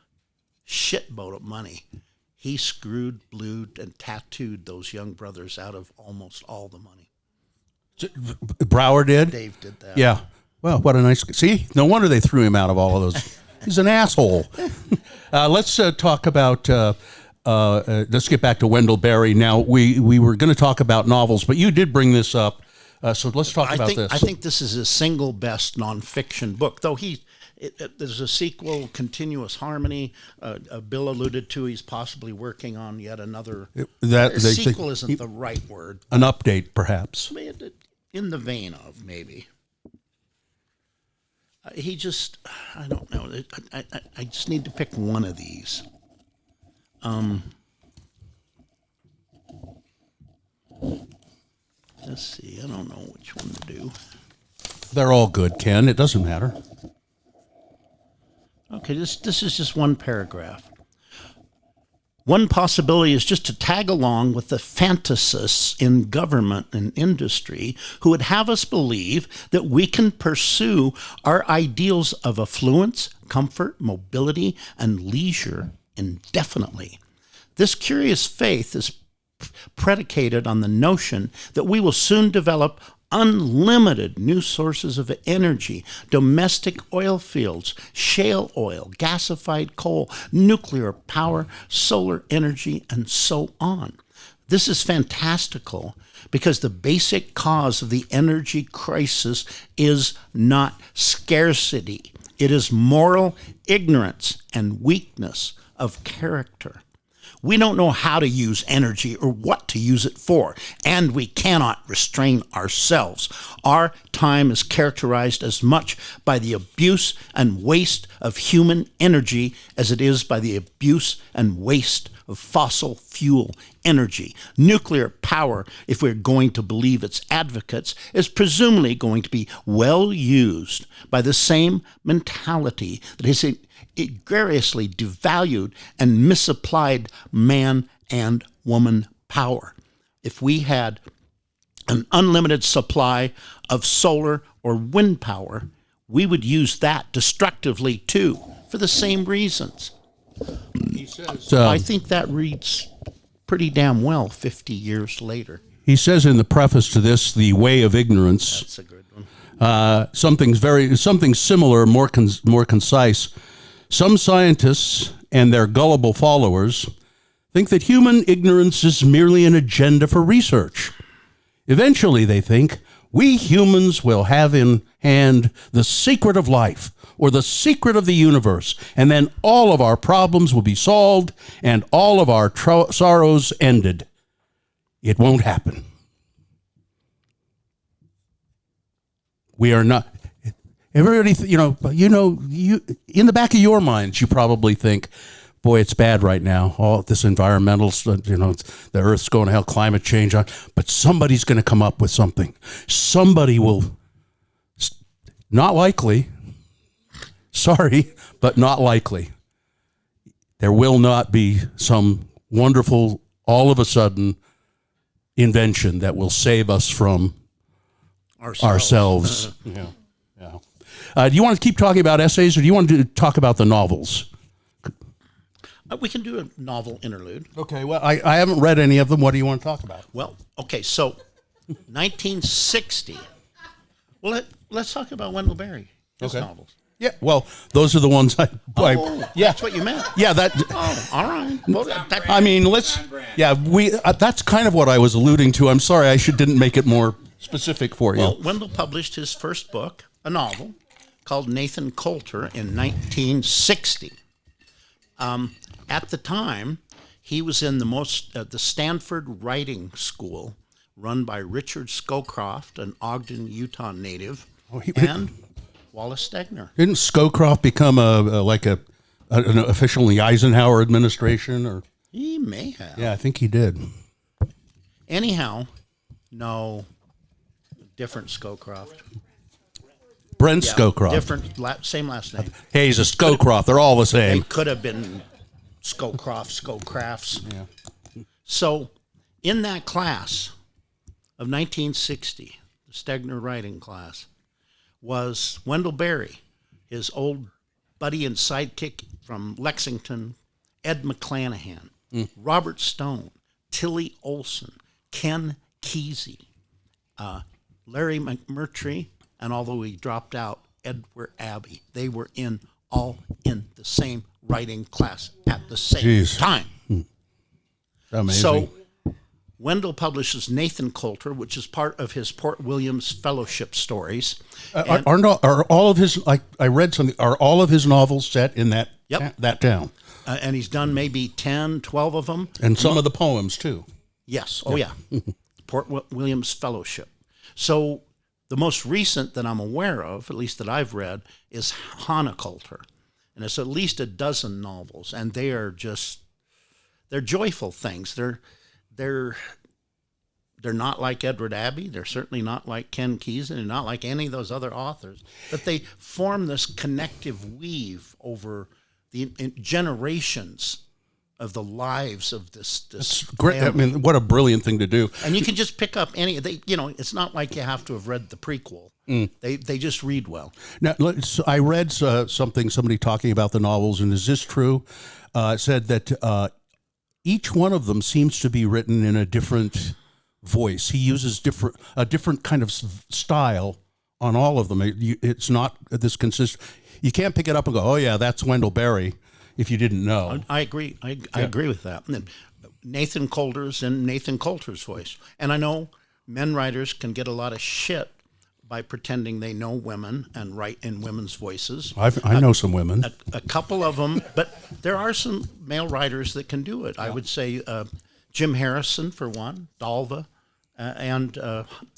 Speaker 2: shitboat of money, he screwed, blued, and tattooed those young brothers out of almost all the money.
Speaker 1: Brower did?
Speaker 2: Dave did that.
Speaker 1: Yeah. Well, what a nice... See? No wonder they threw him out of all of those. He's an asshole. Let's talk about... let's get back to Wendell Berry. Now, we were going to talk about novels, but you did bring this up. So let's talk about this.
Speaker 2: I think this is his single best nonfiction book, though there's a sequel, Continuous Harmony. Bill alluded to he's possibly working on yet another. Sequel isn't the right word.
Speaker 1: An update, perhaps.
Speaker 2: In the vein of, maybe. I don't know. I just need to pick one of these. Let's see. I don't know which one to do.
Speaker 1: They're all good, Ken. It doesn't matter.
Speaker 2: Okay, this is just one paragraph. One possibility is just to tag along with the fantasists in government and industry who would have us believe that we can pursue our ideals of affluence, comfort, mobility, and leisure indefinitely. This curious faith is predicated on the notion that we will soon develop unlimited new sources of energy, domestic oil fields, shale oil, gasified coal, nuclear power, solar energy, and so on. This is fantastical because the basic cause of the energy crisis is not scarcity. It is moral ignorance and weakness of character. We don't know how to use energy or what to use it for, and we cannot restrain ourselves. Our time is characterized as much by the abuse and waste of human energy as it is by the abuse and waste of fossil fuel energy. Nuclear power, if we're going to believe its advocates, is presumably going to be well used by the same mentality that has egregiously devalued and misapplied man and woman power. If we had an unlimited supply of solar or wind power, we would use that destructively too, for the same reasons.
Speaker 1: He says,
Speaker 2: I think that reads pretty damn well 50 years later.
Speaker 1: He says in the preface to this, The Way of Ignorance,
Speaker 2: That's a good one.
Speaker 1: something similar, more concise. Some scientists and their gullible followers think that human ignorance is merely an agenda for research. Eventually, they think, we humans will have in hand the secret of life or the secret of the universe, and then all of our problems will be solved and all of our sorrows ended. It won't happen. We are not... Everybody, you in the back of your minds, you probably think, boy, it's bad right now. All this environmental, the Earth's going to hell, climate change on. But somebody's going to come up with something. Somebody will, not likely, sorry, but not likely. There will not be some wonderful, all of a sudden, invention that will save us from ourselves. Yeah. Do you want to keep talking about essays, or do you want to talk about the novels?
Speaker 2: We can do a novel interlude.
Speaker 1: Okay, well, I haven't read any of them. What do you want to talk about?
Speaker 2: Well, okay, so 1960. Well, let's talk about Wendell Berry, his novels.
Speaker 1: Yeah, well, those are the ones yeah,
Speaker 2: That's what you meant.
Speaker 1: yeah, that.
Speaker 2: Oh, all right. Well,
Speaker 1: I mean, that's kind of what I was alluding to. I'm sorry, I didn't make it more specific for you.
Speaker 2: well, Wendell published his first book, a novel, called Nathan Coulter in 1960. At the time, he was in the Stanford Writing School, run by Richard Scowcroft, an Ogden, Utah native, and Wallace Stegner.
Speaker 1: Didn't Scowcroft become an official in the Eisenhower administration? Or
Speaker 2: He may have.
Speaker 1: yeah, I think he did.
Speaker 2: Anyhow, no, different Scowcroft.
Speaker 1: Brent Scowcroft.
Speaker 2: Different, same last name.
Speaker 1: Hey, he's a Scowcroft. They're all the
Speaker 2: They
Speaker 1: same.
Speaker 2: could have been Scowcrafts.
Speaker 1: Yeah.
Speaker 2: So, in that class of 1960, the Stegner writing class, was Wendell Berry, his old buddy and sidekick from Lexington, Ed McClanahan, Robert Stone, Tilly Olson, Ken Kesey, Larry McMurtry, and although he dropped out, Edward Abbey. They were all in the same writing class at the same time.
Speaker 1: Amazing.
Speaker 2: So Wendell publishes Nathan Coulter, which is part of his Port Williams Fellowship stories.
Speaker 1: Are all of his? I read something. Are all of his novels set in that that town?
Speaker 2: And he's done maybe 10, 12 of them.
Speaker 1: And some of the poems too.
Speaker 2: Yes. Oh, yeah. Port Williams Fellowship. So the most recent that I'm aware of, at least that I've read, is Hannah Coulter. And it's at least a dozen novels. And they are they're joyful things. They're not like Edward Abbey. They're certainly not like Ken Kesey. They're not like any of those other authors. But they form this connective weave over the generations of the lives of this
Speaker 1: Great.
Speaker 2: family.
Speaker 1: I mean, what a brilliant thing to do.
Speaker 2: And you can just pick up any. It's not like you have to have read the prequel. They just read well.
Speaker 1: Now, I read somebody talking about the novels, and is this true? It said that each one of them seems to be written in a different voice. He uses a different kind of style on all of them. It's not this consistent. You can't pick it up and go, "Oh yeah, that's Wendell Berry," if you didn't know.
Speaker 2: I agree. I agree with that. And Nathan Coulter's in Nathan Coulter's voice, and I know men writers can get a lot of shit by pretending they know women and write in women's voices.
Speaker 1: I know some women.
Speaker 2: A couple of them, but there are some male writers that can do it. I would say Jim Harrison for one, Dalva, and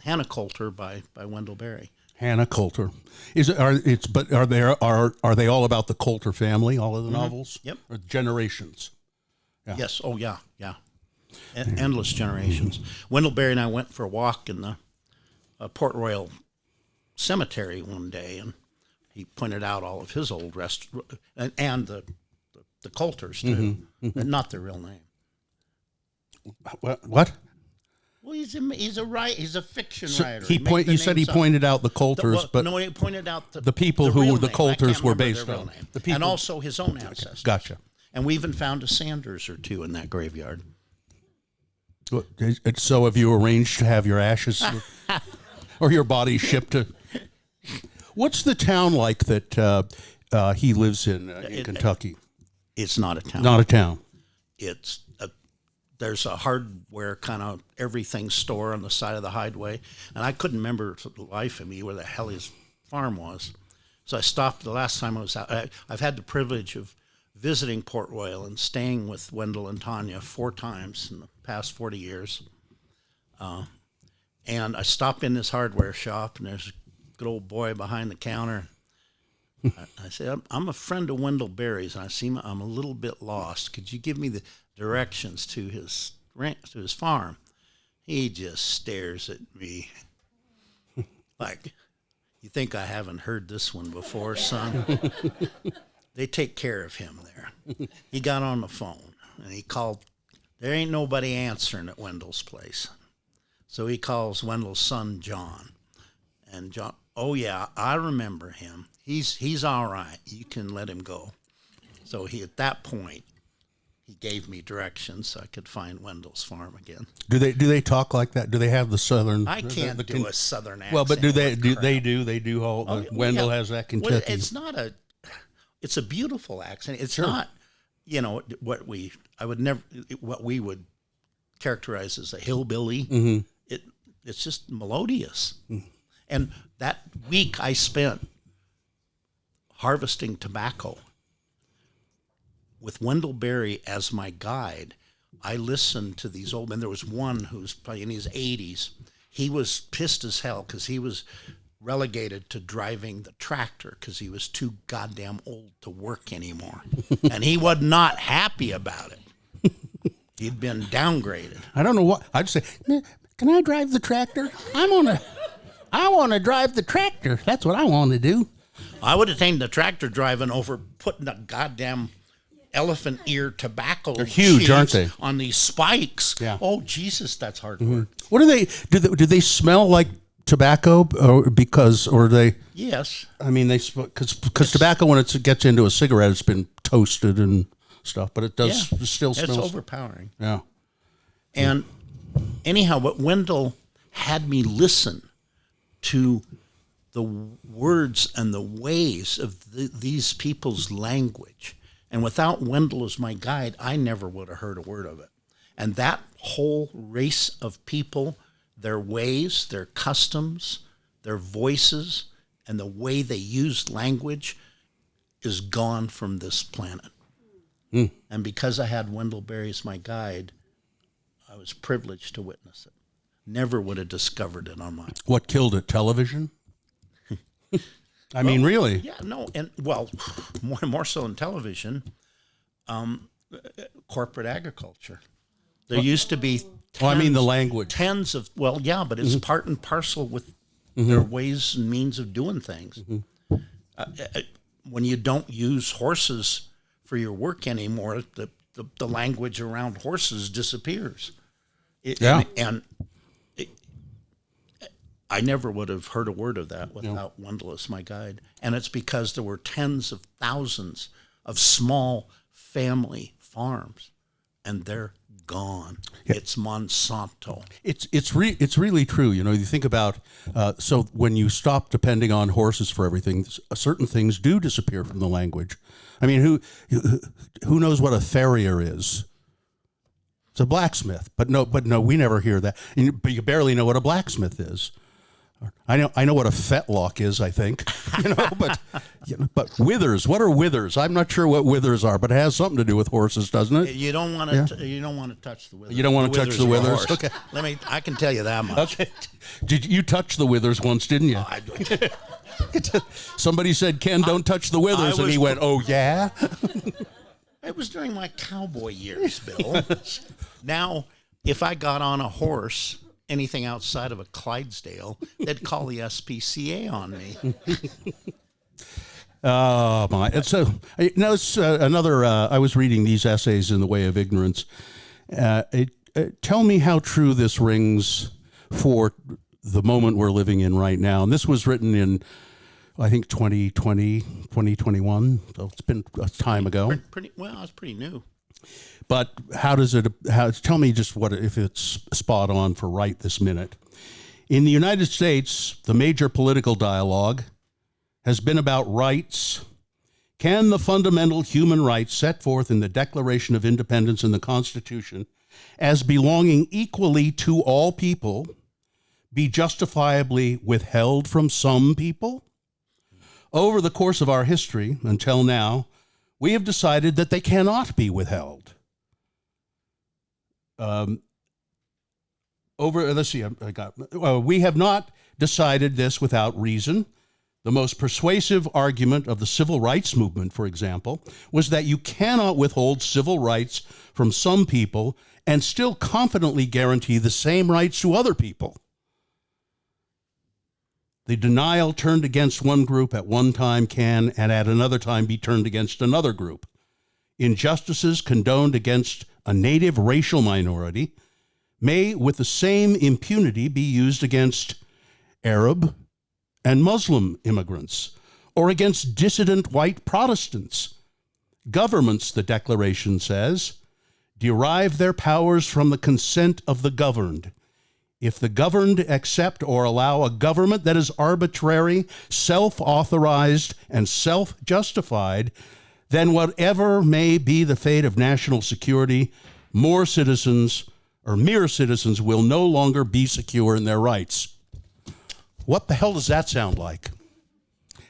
Speaker 2: Hannah Coulter by Wendell Berry.
Speaker 1: Hannah Coulter. Are they all about the Coulter family? All of the novels?
Speaker 2: Yep.
Speaker 1: Or generations. Yeah.
Speaker 2: Yes. Oh yeah. Yeah. Endless generations. Wendell Berry and I went for a walk in the Port Royal Cemetery one day, and he pointed out all of his old and the Coulters too, and not their real name.
Speaker 1: What?
Speaker 2: Well, he's a fiction writer.
Speaker 1: You said he pointed out the Coulters, but
Speaker 2: no, he pointed out
Speaker 1: the people who
Speaker 2: real
Speaker 1: the
Speaker 2: name.
Speaker 1: Coulters were
Speaker 2: I can't remember
Speaker 1: based
Speaker 2: their
Speaker 1: on.
Speaker 2: real name.
Speaker 1: The people,
Speaker 2: and also his own ancestors.
Speaker 1: Gotcha.
Speaker 2: And we even found a Sanders or two in that graveyard.
Speaker 1: So have you arranged to have your ashes or your body shipped to? What's the town like that he lives in Kentucky?
Speaker 2: It's not a town.
Speaker 1: Not a town.
Speaker 2: There's a hardware kind of everything store on the side of the highway, and I couldn't remember for the life of me where the hell his farm was. So I stopped the last time I was out. I've had the privilege of visiting Port Royal and staying with Wendell and Tanya 4 times in the past 40 years. And I stopped in this hardware shop, and there's a good old boy behind the counter. I said, I'm a friend of Wendell Berry's, and I'm a little bit lost. Could you give me the directions to his farm? He just stares at me like, you think I haven't heard this one before, son? They take care of him there. He got on the phone, and he called. There ain't nobody answering at Wendell's place. So he calls Wendell's son, John. And And John, oh yeah, I remember him. He's all right. You can let him go. So at that point, he gave me directions so I could find Wendell's farm again.
Speaker 1: Do they talk like that? Do they have the southern?
Speaker 2: I can't do a southern accent.
Speaker 1: Well, but they
Speaker 2: with
Speaker 1: do all.
Speaker 2: crap.
Speaker 1: Wendell
Speaker 2: Yeah.
Speaker 1: has that
Speaker 2: Well,
Speaker 1: Kentucky.
Speaker 2: it's a beautiful accent. It's
Speaker 1: Sure.
Speaker 2: not, what we would characterize as a hillbilly.
Speaker 1: Mm-hmm.
Speaker 2: It's just melodious. And that week I spent harvesting tobacco with Wendell Berry as my guide. I listened to these old men. There was one who was probably in his 80s. He was pissed as hell because he was relegated to driving the tractor because he was too goddamn old to work anymore. And he was not happy about it. He'd been downgraded.
Speaker 1: I don't know what I'd say. Can I drive the tractor? I want to drive the tractor. That's what I want to do.
Speaker 2: I would have taken the tractor driving over putting a goddamn elephant ear tobacco.
Speaker 1: They're huge,
Speaker 2: sheaves
Speaker 1: aren't they?
Speaker 2: On these spikes.
Speaker 1: Yeah.
Speaker 2: Oh Jesus, that's hard work.
Speaker 1: What do they do? They smell like tobacco, or they?
Speaker 2: Yes.
Speaker 1: I mean, because tobacco, when it gets into a cigarette, it's been toasted and stuff, but it does still
Speaker 2: It's
Speaker 1: smells.
Speaker 2: overpowering.
Speaker 1: Yeah.
Speaker 2: And anyhow, what Wendell had me listen to the words and the ways of these people's language. And without Wendell as my guide, I never would have heard a word of it. And that whole race of people, their ways, their customs, their voices, and the way they used language is gone from this planet. And because I had Wendell Berry as my guide, I was privileged to witness it. Never would have discovered it on my own.
Speaker 1: What killed it? Television? I mean, really?
Speaker 2: Yeah, no, and well, more so in television, corporate agriculture. There used to be
Speaker 1: Well, I mean the language.
Speaker 2: tens of, well, yeah, but it's part and parcel with their ways and means of doing things. When you don't use horses for your work anymore, the language around horses disappears. And I never would have heard a word of that without Wendell as my guide. And it's because there were tens of thousands of small family farms, and they're gone.
Speaker 1: Yeah.
Speaker 2: It's Monsanto.
Speaker 1: It's really true. You think about so when you stop depending on horses for everything, certain things do disappear from the language. I mean, who knows what a farrier is? It's a blacksmith, but no, we never hear that. But you barely know what a blacksmith is. I know what a fetlock is. I think, but withers. What are withers? I'm not sure what withers are, but it has something to do with horses, doesn't it?
Speaker 2: You don't want to. You don't want to touch the withers.
Speaker 1: You don't want to touch the
Speaker 2: are a
Speaker 1: withers.
Speaker 2: horse.
Speaker 1: Okay.
Speaker 2: I can tell you that much.
Speaker 1: Okay. Did you touch the withers once? Didn't you? Somebody said, "Ken, don't touch the withers," and he went, "Oh yeah."
Speaker 2: It was during my cowboy years, Bill. Now, if I got on a horse, anything outside of a Clydesdale, they'd call the SPCA on me.
Speaker 1: Oh my! And so it's another. I was reading these essays in the way of ignorance. Tell me how true this rings for the moment we're living in right now. And this was written in, I think, 2020, 2021. So it's been a time ago.
Speaker 2: It's pretty new.
Speaker 1: But how does it? Tell me just what if it's spot on for right this minute. In the United States, the major political dialogue has been about rights. Can the fundamental human rights set forth in the Declaration of Independence and the Constitution as belonging equally to all people be justifiably withheld from some people? Over the course of our history until now, we have decided that they cannot be withheld. We have not decided this without reason. The most persuasive argument of the civil rights movement, for example, was that you cannot withhold civil rights from some people and still confidently guarantee the same rights to other people. The denial turned against one group at one time can, and at another time, be turned against another group. Injustices condoned against a native racial minority may, with the same impunity, be used against Arab, and Muslim immigrants, or against dissident white Protestants. Governments, the Declaration says, derive their powers from the consent of the governed. If the governed accept or allow a government that is arbitrary, self-authorized, and self-justified, then whatever may be the fate of national security, mere citizens will no longer be secure in their rights. What the hell does that sound like?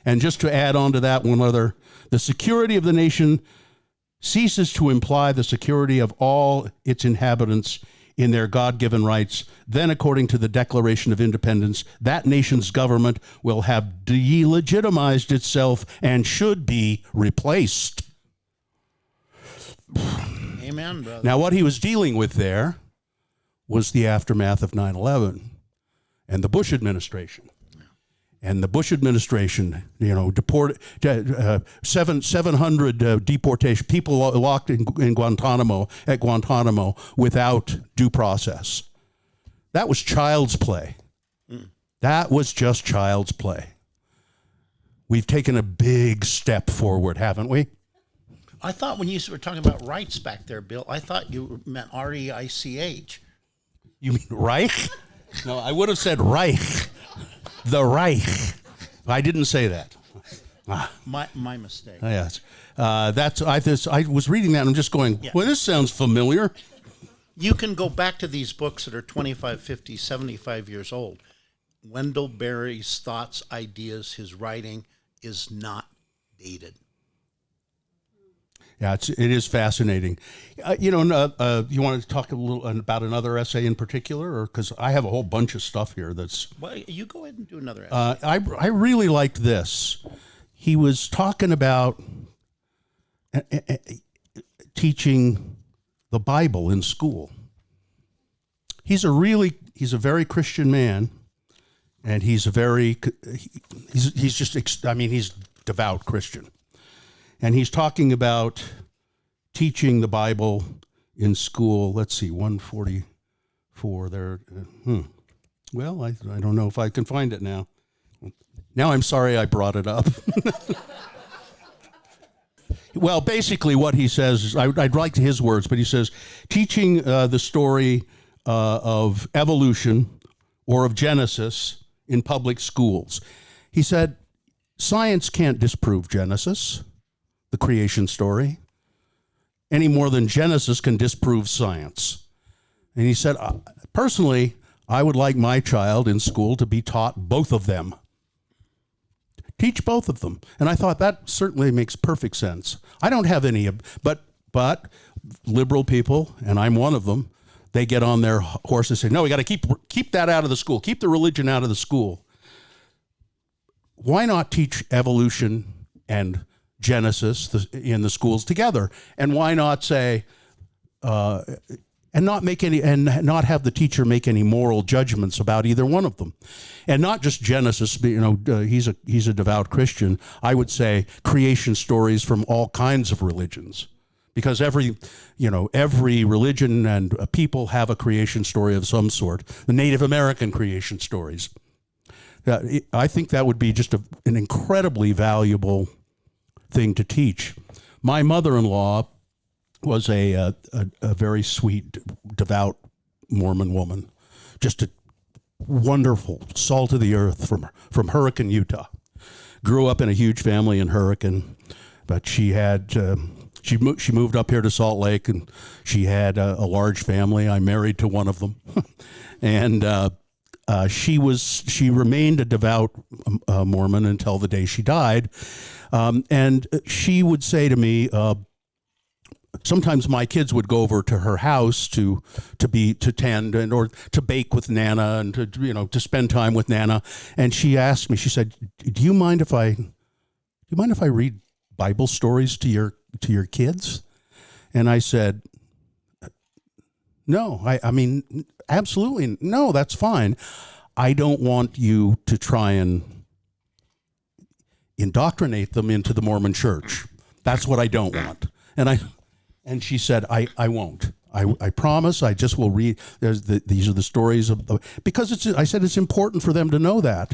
Speaker 1: And just to add on to that one other, the security of the nation ceases to imply the security of all its inhabitants in their God-given rights. Then, according to the Declaration of Independence, that nation's government will have delegitimized itself and should be replaced.
Speaker 2: Amen, brother.
Speaker 1: Now, what he was dealing with there was the aftermath of 9/11 and the Bush administration. And the Bush administration, deported 700 deportation people locked in Guantanamo without due process. That was child's play. That was just child's play. We've taken a big step forward, haven't we?
Speaker 2: I thought when you were talking about rights back there, Bill, I thought you meant R-E-I-C-H.
Speaker 1: You mean Reich? No, I would have said Reich. The Reich. I didn't say that.
Speaker 2: My mistake.
Speaker 1: Yes. I was reading that and I'm just going,
Speaker 2: Yeah.
Speaker 1: well, this sounds familiar.
Speaker 2: You can go back to these books that are 25, 50, 75 years old. Wendell Berry's thoughts, ideas, his writing is not dated.
Speaker 1: Yeah, it is fascinating. You want to talk a little about another essay in particular, or because I have a whole bunch of stuff here that's.
Speaker 2: Well, you go ahead and do another essay.
Speaker 1: I really liked this. He was talking about teaching the Bible in school. He's a very Christian man, and he's devout Christian. And he's talking about teaching the Bible in school. Let's see, 144 there. Well, I don't know if I can find it now. Now I'm sorry I brought it up. Well, basically what he says is, I'd like his words, but he says, teaching the story of evolution or of Genesis in public schools. He said, science can't disprove Genesis, the creation story, any more than Genesis can disprove science. And he said, personally, I would like my child in school to be taught both of them. Teach both of them. And I thought that certainly makes perfect sense. I don't have any, but liberal people, and I'm one of them, they get on their horse and say, no, we got to keep that out of the school. Keep the religion out of the school. Why not teach evolution and Genesis in the schools together? And why not say, and not have the teacher make any moral judgments about either one of them, and not just Genesis. He's a devout Christian. I would say creation stories from all kinds of religions, because every religion and people have a creation story of some sort. The Native American creation stories. I think that would be just an incredibly valuable thing to teach. My mother-in-law was a very sweet, devout Mormon woman, just a wonderful, salt of the earth from Hurricane, Utah. Grew up in a huge family in Hurricane, but she she moved up here to Salt Lake, and she had a large family. I married to one of them, and she remained a devout Mormon until the day she died. And she would say to me, sometimes my kids would go over to her house to tend or to bake with Nana and to spend time with Nana. And she asked me, she said, do you mind if I read Bible stories to your kids? And I said, no, I mean, absolutely. No, that's fine. I don't want you to try and indoctrinate them into the Mormon church. That's what I don't want. And she said, I won't. I promise. I just will read. These are the stories because I said it's important for them to know that.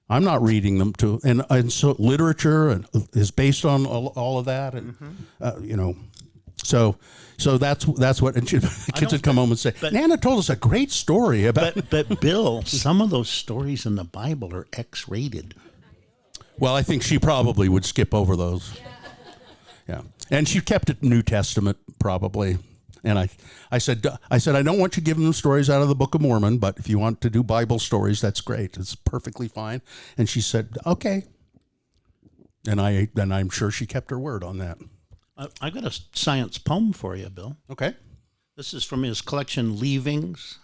Speaker 1: I'm not reading them to, and so literature is based on all of that, and so that's what kids would come home and say. Nana told us a great story about.
Speaker 2: But Bill, some of those stories in the Bible are X-rated.
Speaker 1: Well, I think she probably would skip over those. Yeah, and she kept it New Testament probably. And I said, I don't want you giving them stories out of the Book of Mormon, but if you want to do Bible stories, that's great. It's perfectly fine. And she said, okay. And I'm sure she kept her word on that.
Speaker 2: I got a science poem for you, Bill.
Speaker 1: Okay.
Speaker 2: This is from his collection, Leavings.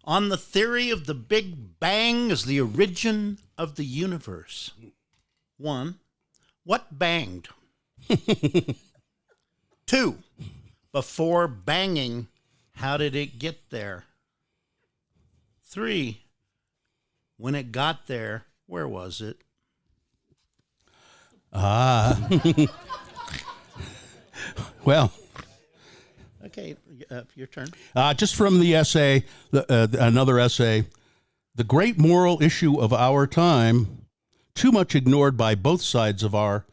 Speaker 2: On the theory of the Big Bang as the origin of the universe. 1. What banged? 2. Before banging, how did it get there? 3. When it got there, where was it?
Speaker 1: Well.
Speaker 2: Okay, your turn.
Speaker 1: Just from the essay, another essay, the great moral issue of our time, too much ignored by both sides of our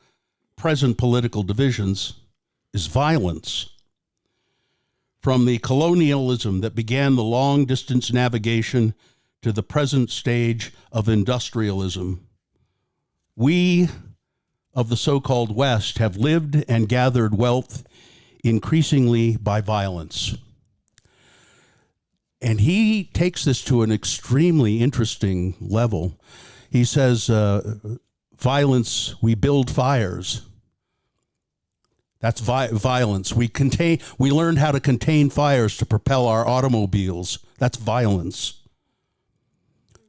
Speaker 1: present political divisions, is violence. From the colonialism that began the long-distance navigation to the present stage of industrialism, we of the so-called West have lived and gathered wealth increasingly by violence. And he takes this to an extremely interesting level. He says, violence, we build fires. That's violence. We learned how to contain fires to propel our automobiles. That's violence.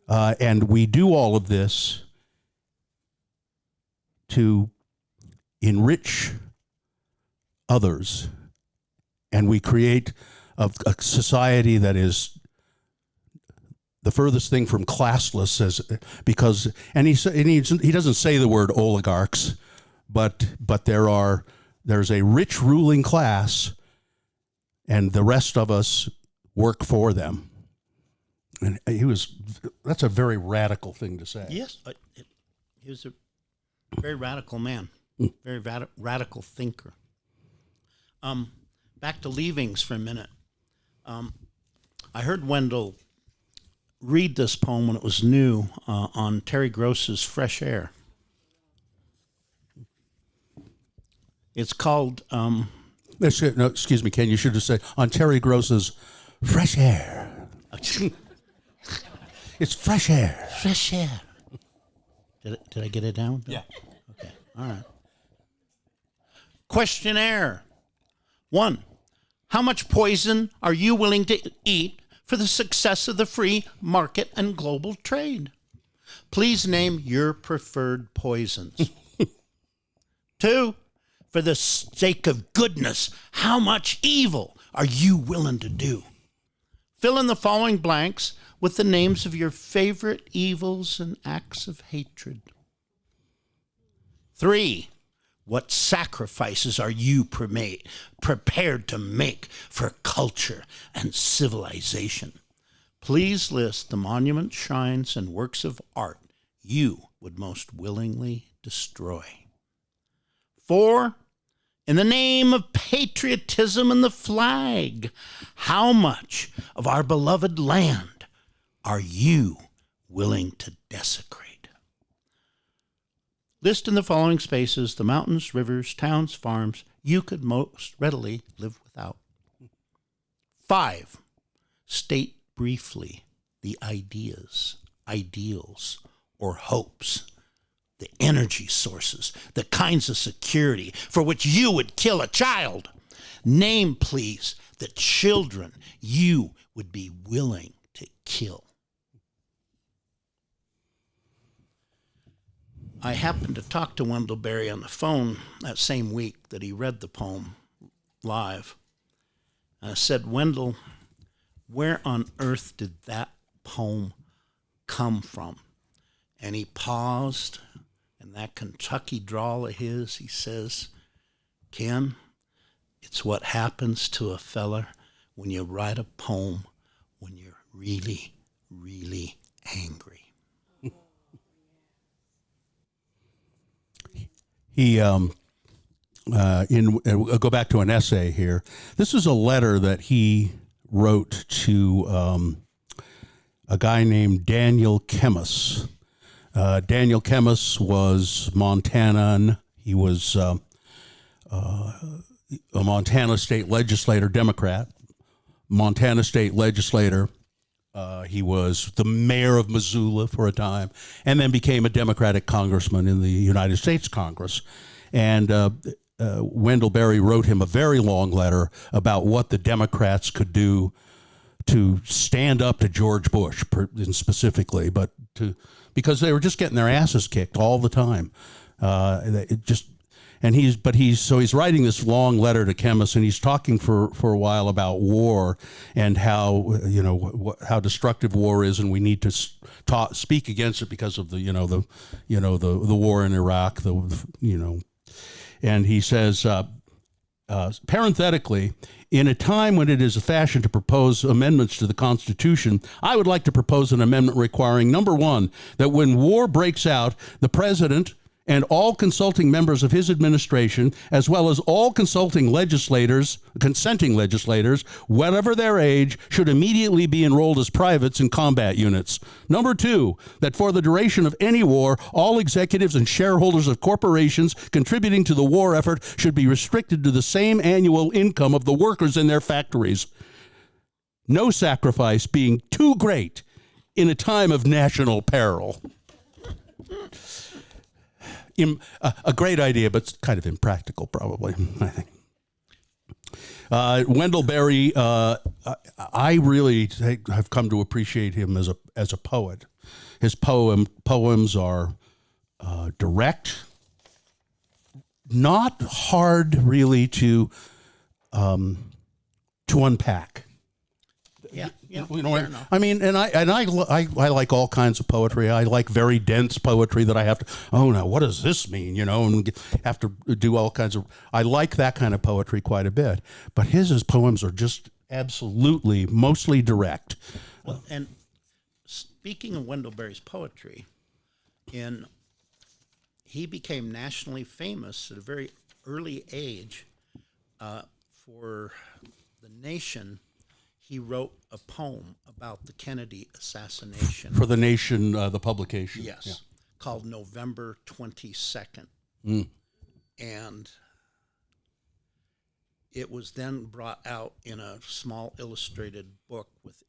Speaker 1: And we do all of this to enrich others. And we create a society that is the furthest thing from classless, he doesn't say the word oligarchs, but there's a rich ruling class, and the rest of us work for them. And that's a very radical thing to say.
Speaker 2: Yes, he was a very radical man, very radical thinker. Back to Leavings for a minute. I heard Wendell read this poem when it was new on Terry Gross's Fresh Air. It's called...
Speaker 1: No, excuse me, Ken, you should have said on Terry Gross's Fresh Air. It's Fresh Air.
Speaker 2: Fresh Air. Did I get it down?
Speaker 1: Yeah.
Speaker 2: Okay, all right. Questionnaire. 1. How much poison are you willing to eat for the success of the free market and global trade? Please name your preferred poisons. 2. For the sake of goodness, how much evil are you willing to do? Fill in the following blanks with the names of your favorite evils and acts of hatred. 3. What sacrifices are you prepared to make for culture and civilization? Please list the monuments, shrines, and works of art you would most willingly destroy. 4. In the name of patriotism and the flag, how much of our beloved land are you willing to desecrate? List in the following spaces the mountains, rivers, towns, farms you could most readily live without. 5. State briefly the ideas, ideals, or hopes, the energy sources, the kinds of security for which you would kill a child. Name, please, the children you would be willing to kill. I happened to talk to Wendell Berry on the phone that same week that he read the poem live. And I said, Wendell, where on earth did that poem come from? And he paused, and that Kentucky drawl of his, he says, Ken, it's what happens to a feller when you write a poem when you're really, really angry.
Speaker 1: He I'll go back to an essay here. This is a letter that he wrote to a guy named Daniel Kemmis. Daniel Kemmis was Montanan. He was a Montana state legislator, Democrat, Montana state legislator. He was the mayor of Missoula for a time, and then became a Democratic congressman in the United States Congress. And Wendell Berry wrote him a very long letter about what the Democrats could do to stand up to George Bush specifically, but because they were just getting their asses kicked all the time. He's writing this long letter to Kemmis, and he's talking for a while about war and how how destructive war is, and we need to speak against it because of the war in Iraq, and he says parenthetically, in a time when it is a fashion to propose amendments to the Constitution, I would like to propose an amendment requiring, number one, that when war breaks out, the president and all consulting members of his administration, as well as all consenting legislators, whatever their age, should immediately be enrolled as privates in combat units. Number two, that for the duration of any war, all executives and shareholders of corporations contributing to the war effort should be restricted to the same annual income of the workers in their factories. No sacrifice being too great in a time of national peril. A great idea, but kind of impractical, probably, I think. Wendell Berry, I really have come to appreciate him as a poet. His poems are direct, not hard really to unpack.
Speaker 2: Yeah,
Speaker 1: fair enough. I mean, and I like all kinds of poetry. I like very dense poetry that I have to, now what does this mean? And have to do all kinds of. I like that kind of poetry quite a bit. But his poems are just absolutely mostly direct.
Speaker 2: Well, and speaking of Wendell Berry's poetry, he became nationally famous at a very early age for the nation. He wrote a poem about the Kennedy assassination.
Speaker 1: For the Nation, the publication.
Speaker 2: Yes,
Speaker 1: yeah.
Speaker 2: Called November 22nd. And it was then brought out in a small illustrated book with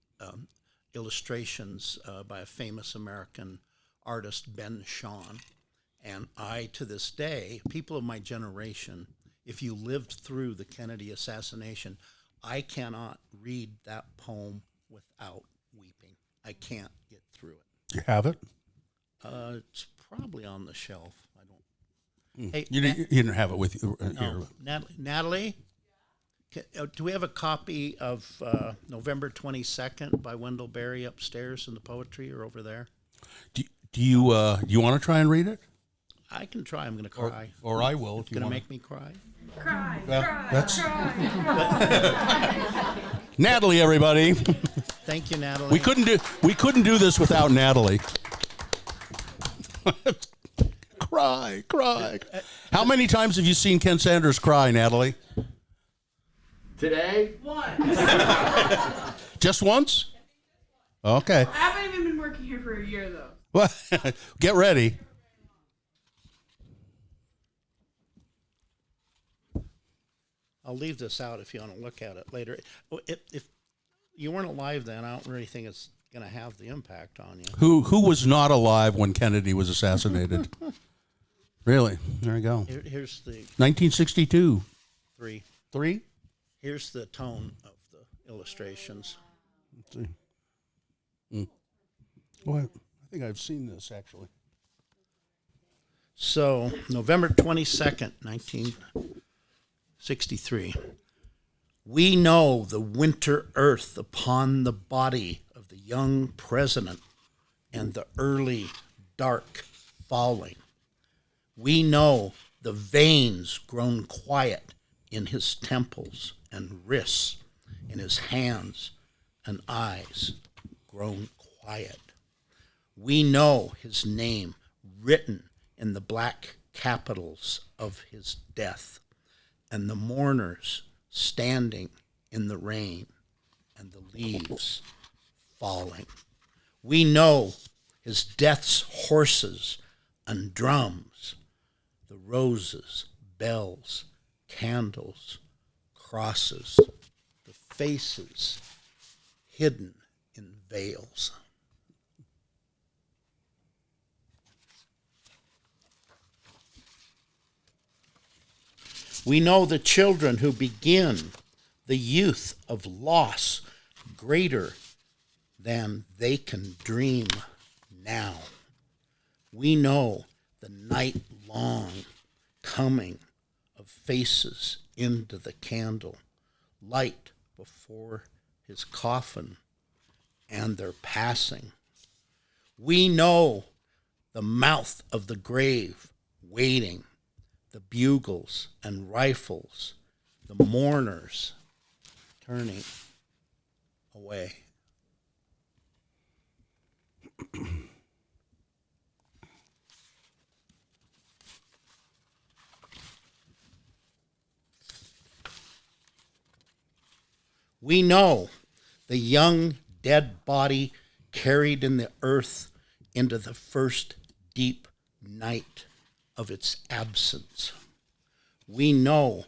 Speaker 2: illustrations by a famous American artist, Ben Shahn. And I, to this day, people of my generation, if you lived through the Kennedy assassination, I cannot read that poem without weeping. I can't get through it.
Speaker 1: Do you have it?
Speaker 2: It's probably on the shelf. I don't. Hey,
Speaker 1: you didn't have it with you here.
Speaker 2: Natalie, do we have a copy of November 22nd by Wendell Berry upstairs in the poetry or over there?
Speaker 1: Do you want to try and read it?
Speaker 2: I can try. I'm going to cry.
Speaker 1: Or I will.
Speaker 2: It's going to make me cry.
Speaker 4: Cry,
Speaker 1: Well,
Speaker 4: cry,
Speaker 1: that's-
Speaker 4: cry.
Speaker 1: Natalie, everybody.
Speaker 2: Thank you, Natalie.
Speaker 1: We couldn't do this without Natalie. Cry. How many times have you seen Ken Sanders cry, Natalie?
Speaker 6: Today?
Speaker 1: Just once? Okay.
Speaker 7: I haven't even been working here for a year, though.
Speaker 1: Well, get ready.
Speaker 2: I'll leave this out if you want to look at it later. If you weren't alive then, I don't really think it's going to have the impact on you.
Speaker 1: Who was not alive when Kennedy was assassinated? Really? There you go.
Speaker 2: Here's the
Speaker 1: 1962.
Speaker 2: three. Here's the tone of the illustrations.
Speaker 1: Let's see. Well, I think I've seen this actually.
Speaker 2: So, November 22nd, 1963. We know the winter earth upon the body of the young president and the early dark falling. We know the veins grown quiet in his temples and wrists, in his hands and eyes grown quiet. quiet. We know his name written in the black capitals of his death, and the mourners standing in the rain and the leaves falling. We know his death's horses and drums, the roses, bells, candles, crosses, the faces hidden in veils. We know the children who begin the youth of loss greater than they can dream now. We know the night-long coming of faces into the candle, light before his coffin, and their passing. We know the mouth of the grave waiting, the bugles and rifles, the mourners turning away. We know the young dead body carried in the earth into the first deep night of its absence. We know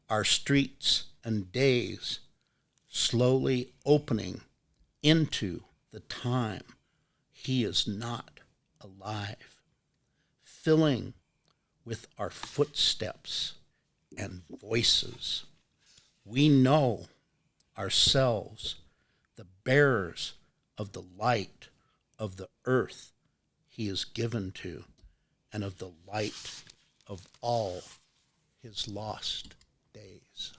Speaker 2: our streets and days slowly opening into the time he is not alive, filling with our footsteps and voices. We know ourselves, the bearers of the light of the earth he is given to, and of the light of all his lost days.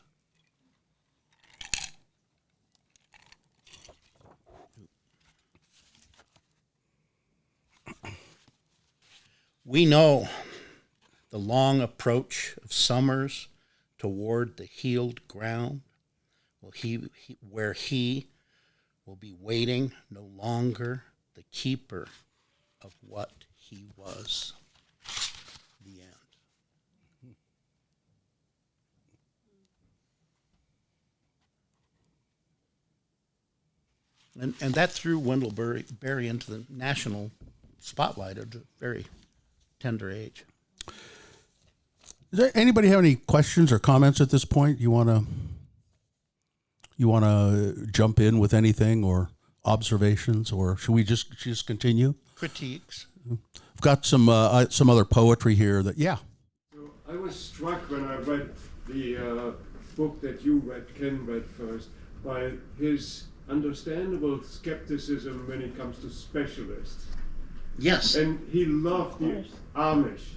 Speaker 2: We know the long approach of summers toward the healed ground, where he will be waiting no longer, the keeper of what he was. The end. And that threw Wendell Berry into the national spotlight at a very tender age.
Speaker 1: Does anybody have any questions or comments at this point? You want to jump in with anything or observations, or should we just continue?
Speaker 2: Critiques.
Speaker 1: I've got some other poetry here that
Speaker 6: So I was struck when I read the book that you read, Ken read first, by his understandable skepticism when it comes to specialists.
Speaker 2: Yes.
Speaker 6: And he loved the Amish,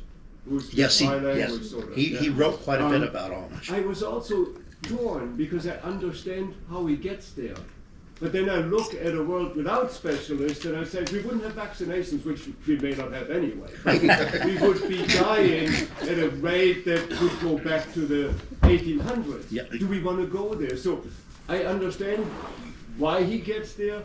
Speaker 6: who's my language sort of.
Speaker 2: He wrote quite a bit about Amish.
Speaker 6: I was also torn because I understand how he gets there. But then I look at a world without specialists and I say we wouldn't have vaccinations, which we may not have anyway. We would be dying at a rate that would go back to the 1800s.
Speaker 2: Yeah.
Speaker 6: Do we want to go there? So I understand why he gets there,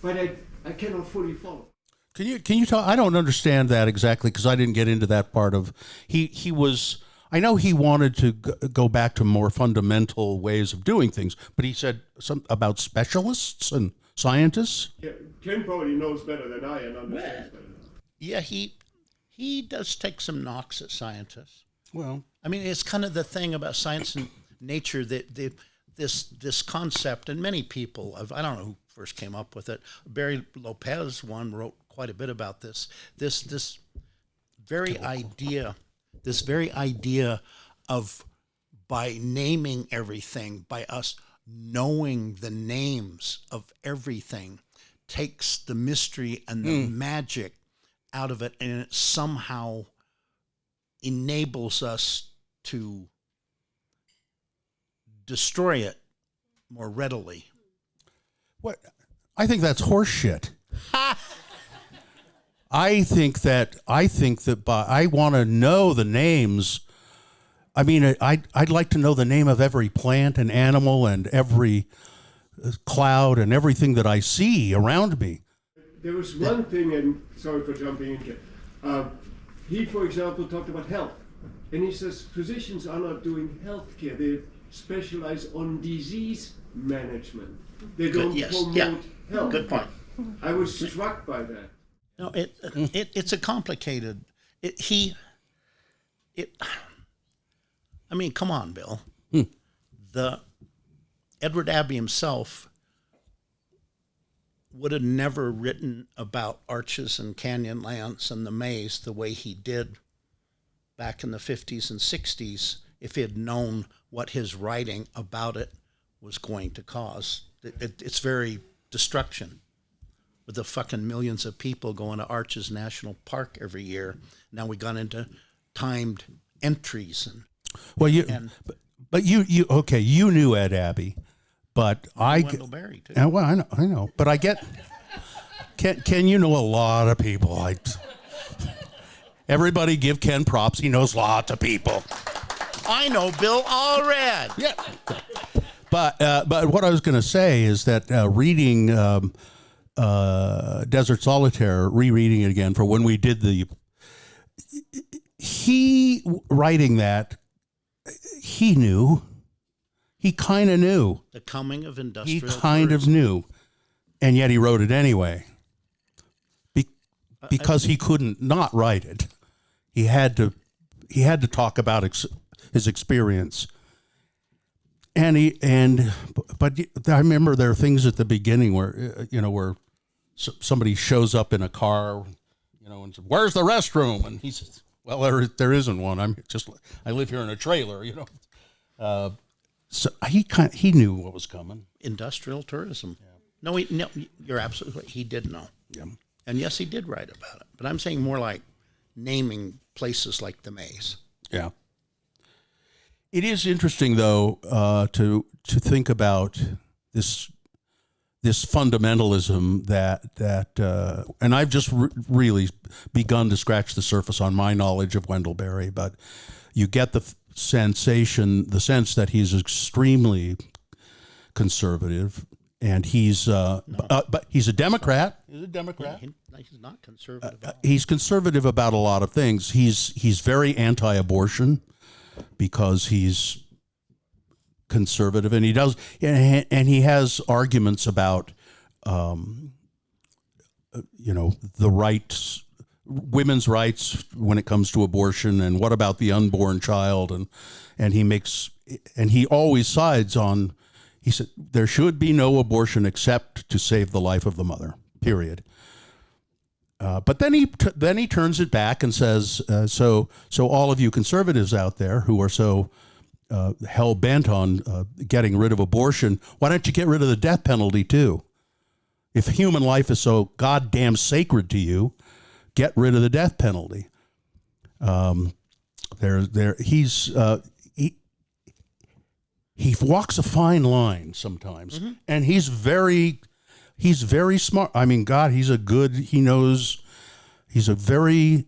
Speaker 6: but I cannot fully follow.
Speaker 1: Can you tell? I don't understand that exactly because I didn't get into that part of he was. I know he wanted to go back to more fundamental ways of doing things, but he said something about specialists and scientists.
Speaker 6: Yeah, Ken probably knows better than I and understands better.
Speaker 2: Yeah, he does take some knocks at scientists.
Speaker 1: Well,
Speaker 2: I mean, it's kind of the thing about science and nature that this concept, and many people, I don't know who first came up with it. Barry Lopez wrote quite a bit about this. This very idea of, by naming everything, by us knowing the names of everything, takes the mystery and the magic out of it, and it somehow enables us to destroy it more readily.
Speaker 1: what? I think that's horseshit. I think that I want to know the names. I mean, I'd like to know the name of every plant and animal and every cloud and everything that I see around me.
Speaker 6: there was one thing, and sorry for jumping in here. He, for example, talked about health. And he says physicians are not doing health care. They specialize on disease management. They don't promote health.
Speaker 2: Good point.
Speaker 6: I was struck by that.
Speaker 2: No, it's a complicated. I mean, come on, Bill. The Edward Abbey himself would have never written about arches and canyon lands and the maze the way he did back in the 50s and 60s if he had known what his writing about it was going to cause. It's very destruction. With the fucking millions of people going to Arches National Park every year. Now we got into timed entries and
Speaker 1: you knew Ed Abbey, but
Speaker 2: Wendell Berry too.
Speaker 1: Well, I know, but I get. Ken, you know a lot of people. Everybody give Ken props. He knows lots of people.
Speaker 2: I know Bill Allred.
Speaker 1: Yeah. But what I was going to say is that reading Desert Solitaire, rereading it again for when we did he writing that, he knew. He kind of knew.
Speaker 2: The coming of industrial
Speaker 1: He kind of knew. And yet he wrote it anyway. Because he couldn't not write it. He had to talk about his experience. But I remember there are things at the beginning where somebody shows up in a car, and says, "Where's the restroom?" And he says, "Well, there isn't one. I live here in a trailer." So he knew what was coming.
Speaker 2: Industrial tourism. Yeah. No, you're absolutely right. He did know.
Speaker 1: Yeah.
Speaker 2: And yes, he did write about it. But I'm saying more like naming places like the maze.
Speaker 1: Yeah. It is interesting, though, to think about this fundamentalism that and I've just really begun to scratch the surface on my knowledge of Wendell Berry, but you get the sense that he's extremely conservative, and but he's a Democrat. He's a Democrat.
Speaker 2: He's not conservative.
Speaker 1: He's conservative about a lot of things. He's very anti-abortion because he's conservative, and he has arguments about the rights, women's rights when it comes to abortion, and what about the unborn child, and he always sides on. He said there should be no abortion except to save the life of the mother. Period. But then he turns it back and says, so all of you conservatives out there who are so hell bent on getting rid of abortion, why don't you get rid of the death penalty too? If human life is so goddamn sacred to you, get rid of the death penalty. He walks a fine line sometimes, and he's very smart. I mean, God, he's a very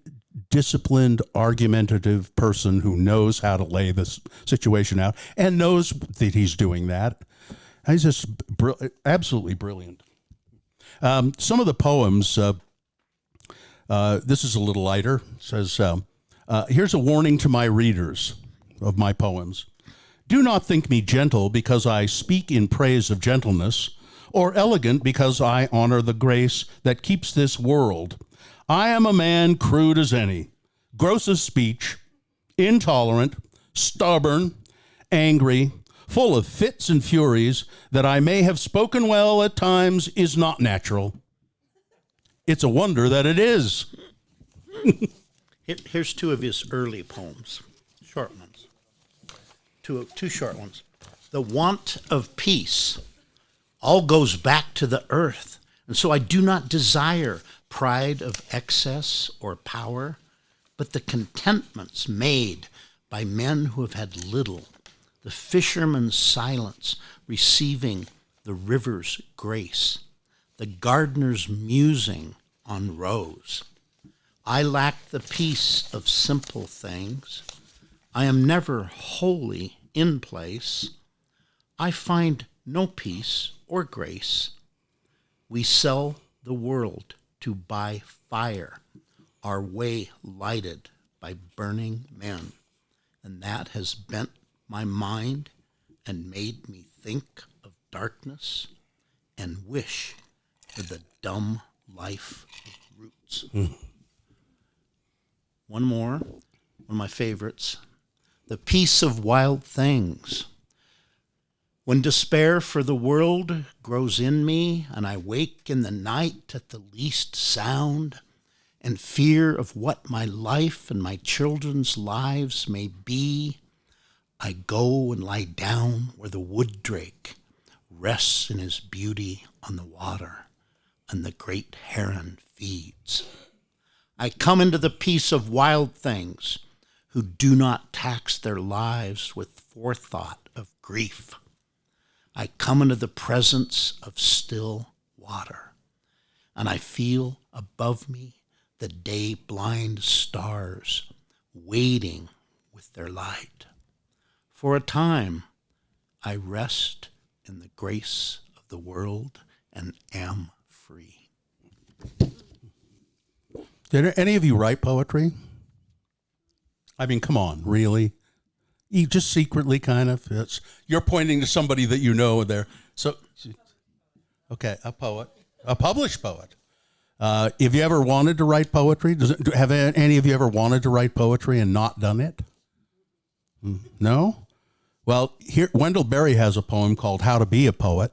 Speaker 1: disciplined, argumentative person who knows how to lay this situation out and knows that he's doing that. He's just absolutely brilliant. Some of the poems, this is a little lighter. It says, here's a warning to my readers of my poems. Do not think me gentle because I speak in praise of gentleness, or elegant because I honor the grace that keeps this world. I am a man crude as any, gross of speech, intolerant, stubborn, angry, full of fits and furies. That I may have spoken well at times is not natural. It's a wonder that it is.
Speaker 2: Here's two of his early poems, short ones. Two short ones. The want of peace all goes back to the earth, and so I do not desire pride of excess or power, but the contentments made by men who have had little, the fisherman's silence receiving the river's grace, the gardener's musing on rose. I lack the peace of simple things. I am never wholly in place. I find no peace or grace. We sell the world to by fire, our way lighted by burning men. And that has bent my mind and made me think of darkness and wish for the dumb life of roots. One more, one of my favorites. The peace of wild things. When despair for the world grows in me, and I wake in the night at the least sound, and fear of what my life and my children's lives may be, I go and lie down where the wood drake rests in his beauty on the water, and the great heron feeds. I come into the peace of wild things who do not tax their lives with forethought of grief. I come into the presence of still water, and I feel above me the day-blind stars waiting with their light. For a time, I rest in the grace of the world and am free.
Speaker 1: Did any of you write poetry? I mean, come on, really? You just secretly, kind of. You're pointing to somebody that you know there. So, okay, a poet, a published poet. Have you ever wanted to write poetry? Have any of you ever wanted to write poetry and not done it? No? Well, here Wendell Berry has a poem called "How to Be a Poet,"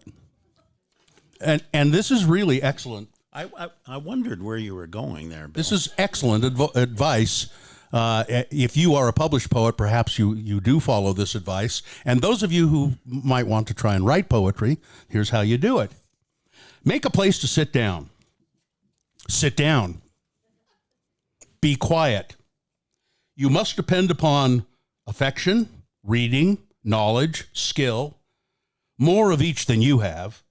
Speaker 1: and this is really excellent.
Speaker 2: I wondered where you were going there, Bill.
Speaker 1: This is excellent advice. If you are a published poet, perhaps you do follow this advice. And those of you who might want to try and write poetry, here's how you do it. Make a place to sit down. Sit down. Be quiet. You must depend upon affection, reading, knowledge, skill, more of each than you have.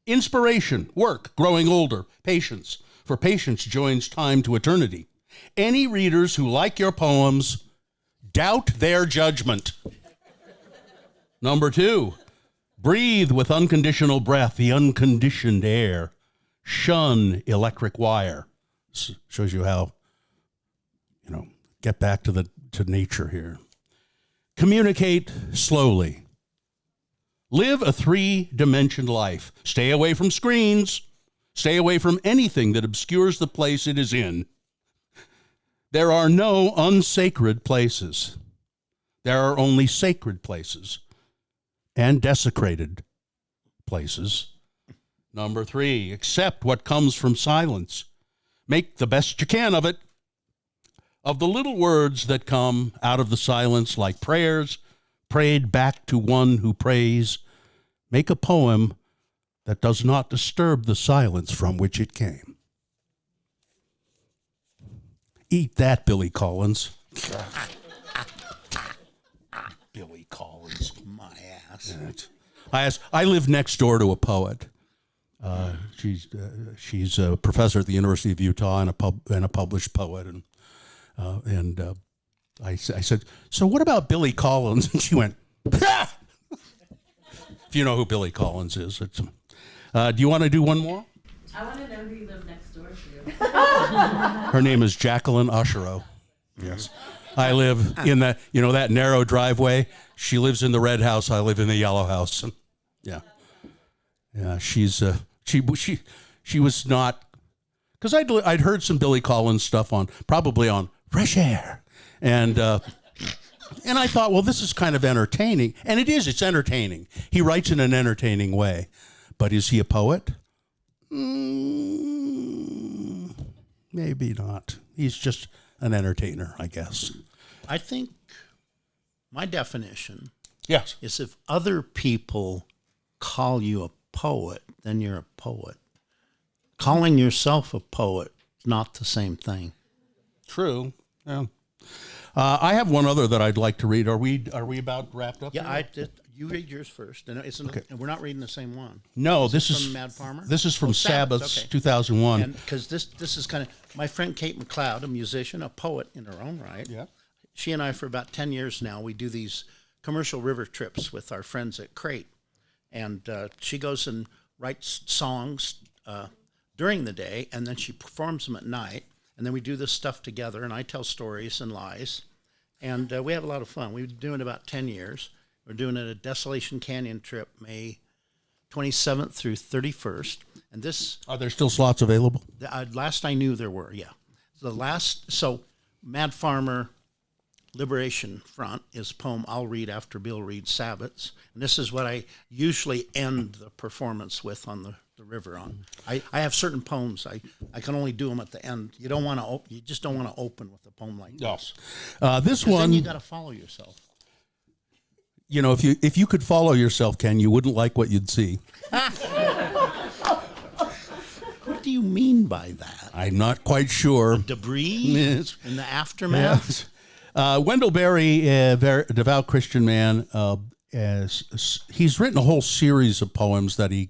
Speaker 1: Inspiration, work, growing older, patience, for patience joins time to eternity. Any readers who like your poems, doubt their judgment. Number 2, breathe with unconditional breath, the unconditioned air. Shun electric wire. Shows you how, get back to nature here. Communicate slowly. Live a 3-dimensioned life. Stay away from screens. Stay away from anything that obscures the place it is in. There are no unsacred places. There are only sacred places and desecrated places. Number 3, accept what comes from silence. Make the best you can of it. Of the little words that come out of the silence, like prayers prayed back to one who prays, make a poem that does not disturb the silence from which it came. Eat that, Billy Collins. Billy Collins.
Speaker 2: My ass.
Speaker 1: I live next door to a poet. She's a professor at the University of Utah and a published poet. And I said, so what about Billy Collins? And she went, ha! If you know who Billy Collins is. Do you want to do one more?
Speaker 3: I want to know who you live next door to.
Speaker 1: Her name is Jacqueline Ushero. Yes. I live in that narrow driveway. She lives in the red house. I live in the yellow house. And yeah. She's she was not, because I'd heard some Billy Collins stuff probably on Fresh Air, and I thought, well, this is kind of entertaining, and it's entertaining. He writes in an entertaining way, but is he a poet? Maybe not. He's just an entertainer, I guess.
Speaker 2: I think my definition
Speaker 1: Yes.
Speaker 2: is if other people call you a poet, then you're a poet. Calling yourself a poet is not the same thing.
Speaker 1: True. Yeah. I have one other that I'd like to read. Are we about wrapped up?
Speaker 2: Yeah, you read yours first, and and we're not reading the same one.
Speaker 1: No,
Speaker 2: this is from Mad Farmer.
Speaker 1: This is from Sabbath's
Speaker 2: okay.
Speaker 1: 2001.
Speaker 2: And because this is kind of my friend Kate McLeod, a musician, a poet in her own right.
Speaker 1: Yeah.
Speaker 2: She and I, for about 10 years now, we do these commercial river trips with our friends at Crate, and she goes and writes songs during the day, and then she performs them at night. And then we do this stuff together, and I tell stories and lies. And we have a lot of fun. We've been doing it about 10 years. We're doing it at Desolation Canyon trip, May 27th through 31st. And this...
Speaker 1: Are there still slots available?
Speaker 2: last I knew there were, yeah. So Mad Farmer Liberation Front is a poem I'll read after Bill reads Sabbats. And this is what I usually end the performance with on the river on. I have certain poems. I can only do them at the end. You don't want to. You just don't want to open with a poem like this.
Speaker 1: This one,
Speaker 2: then you got to follow yourself.
Speaker 1: you know, if you could follow yourself, Ken, you wouldn't like what you'd see.
Speaker 2: What do you mean by that?
Speaker 1: I'm not quite sure.
Speaker 2: Debris
Speaker 1: Yes.
Speaker 2: in the aftermath.
Speaker 1: Yes. Wendell Berry, a very devout Christian man, he's written a whole series of poems that he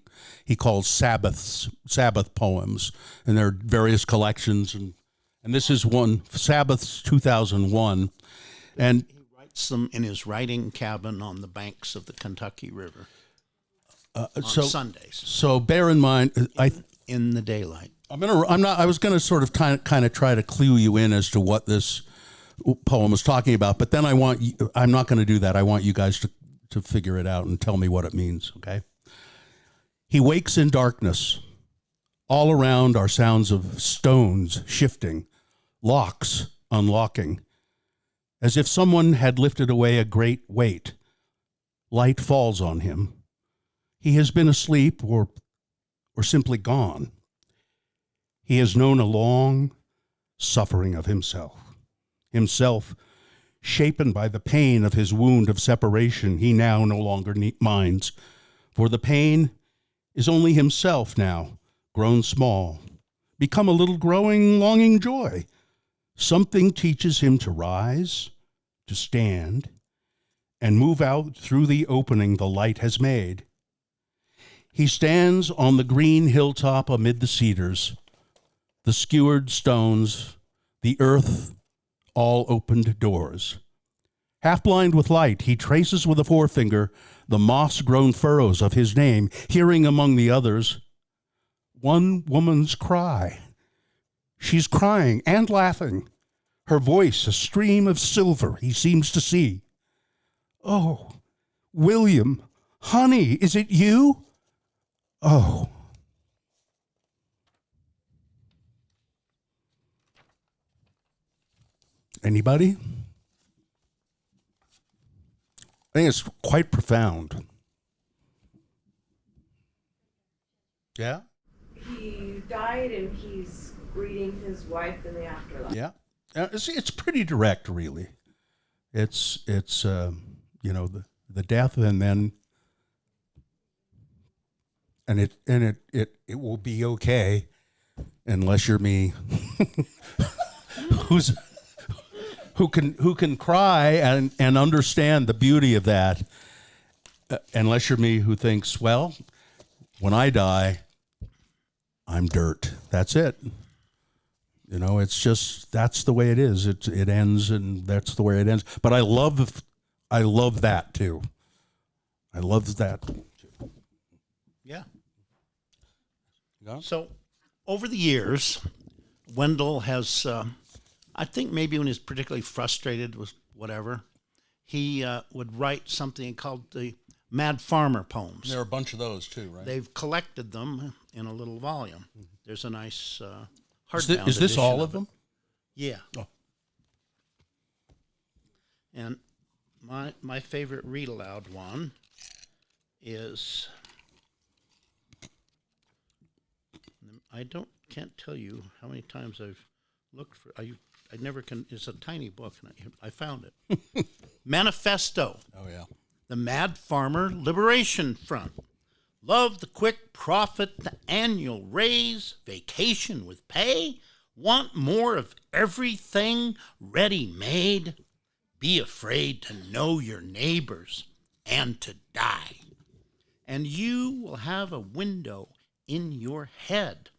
Speaker 1: calls Sabbath poems, and there are various collections, and this is one, Sabbaths 2001, and
Speaker 2: He writes them in his writing cabin on the banks of the Kentucky River on Sundays
Speaker 1: So bear in mind,
Speaker 2: in the daylight.
Speaker 1: I was gonna sort of kind of try to clue you in as to what this poem is talking about, but then I'm not going to do that. I want you guys to figure it out and tell me what it means. Okay. He wakes in darkness. All around are sounds of stones shifting, locks unlocking, as if someone had lifted away a great weight. Light falls on him. He has been asleep or simply gone. He has known a long suffering of himself shapen by the pain of his wound of separation. He now no longer minds, for the pain is only himself now, grown small, become a little growing, longing joy. Something teaches him to rise, to stand, and move out through the opening the light has made. He stands on the green hilltop amid the cedars, the skewered stones, the earth, all opened doors. Half blind with light, he traces with a forefinger the moss-grown furrows of his name, hearing among the others one woman's cry. She's crying and laughing, her voice a stream of silver he seems to see. Oh, William, honey, is it you? Oh. Anybody? I think it's quite profound. Yeah?
Speaker 8: He died and he's greeting his wife in the afterlife.
Speaker 1: Yeah. It's pretty direct, really. It's you know, the death and then it will be okay unless you're me. who can cry and understand the beauty of that, unless you're me who thinks, well, when I die, I'm dirt. That's it. You know, it's just, that's the way it is. It ends, and that's the way it ends. But I love that too. I love that too.
Speaker 2: Yeah.
Speaker 1: Yeah.
Speaker 2: So over the years, Wendell has, I think maybe when he's particularly frustrated with whatever, he would write something called the Mad Farmer poems.
Speaker 1: There are a bunch of those too, right?
Speaker 2: They've collected them in a little volume. There's a nice hardbound edition.
Speaker 1: Is this all of them?
Speaker 2: Yeah.
Speaker 1: Oh.
Speaker 2: And my favorite read aloud one is, I can't tell you how many times I've looked for. I never can. It's a tiny book, and I found it. Manifesto.
Speaker 1: Oh yeah.
Speaker 2: The Mad Farmer Liberation Front. Love the quick profit, the annual raise, vacation with pay. Want more of everything ready-made. Be afraid to know your neighbors and to die. And you will have a window in your head.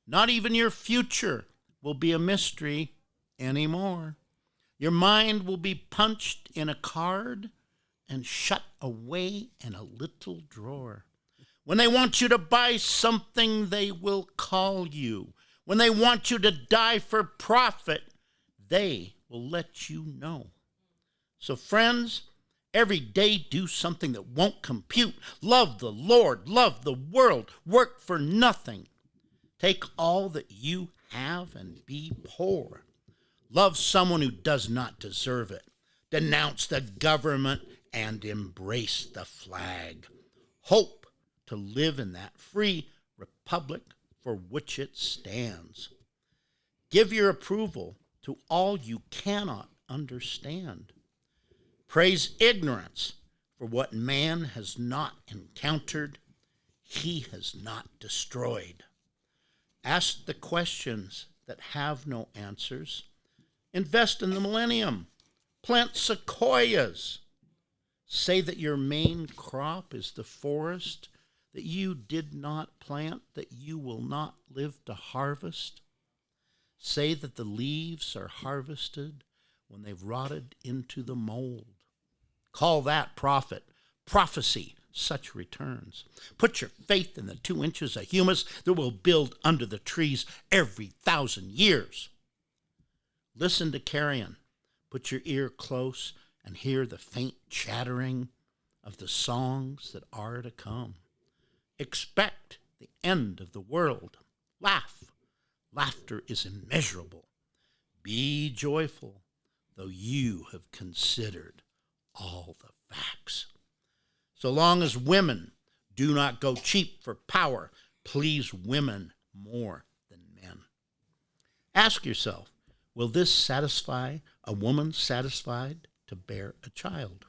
Speaker 2: Not even your future will be a mystery anymore. Your mind will be punched in a card and shut away in a little drawer. When they want you to buy something, they will call you. When they want you to die for profit, they will let you know. So friends, every day do something that won't compute. Love the Lord, love the world, work for nothing. Take all that you have and be poor. Love someone who does not deserve it. Denounce the government and embrace the flag. Hope to live in that free republic for which it stands. Give your approval to all you cannot understand. Praise ignorance for what man has not encountered, he has not destroyed. Ask the questions that have no answers. Invest in the millennium. Plant sequoias. Say that your main crop is the forest that you did not plant, that you will not live to harvest. Say that the leaves are harvested when they've rotted into the mold. Call that prophecy, such returns. Put your faith in the 2 inches of humus that will build under the trees every 1,000 years. Listen to carrion. Put your ear close and hear the faint chattering of the songs that are to come. Expect the end of the world. Laugh. Laughter is immeasurable. Be joyful, though you have considered all the facts. So long as women do not go cheap for power, please women more than men. Ask yourself, will this satisfy a woman satisfied to bear a child?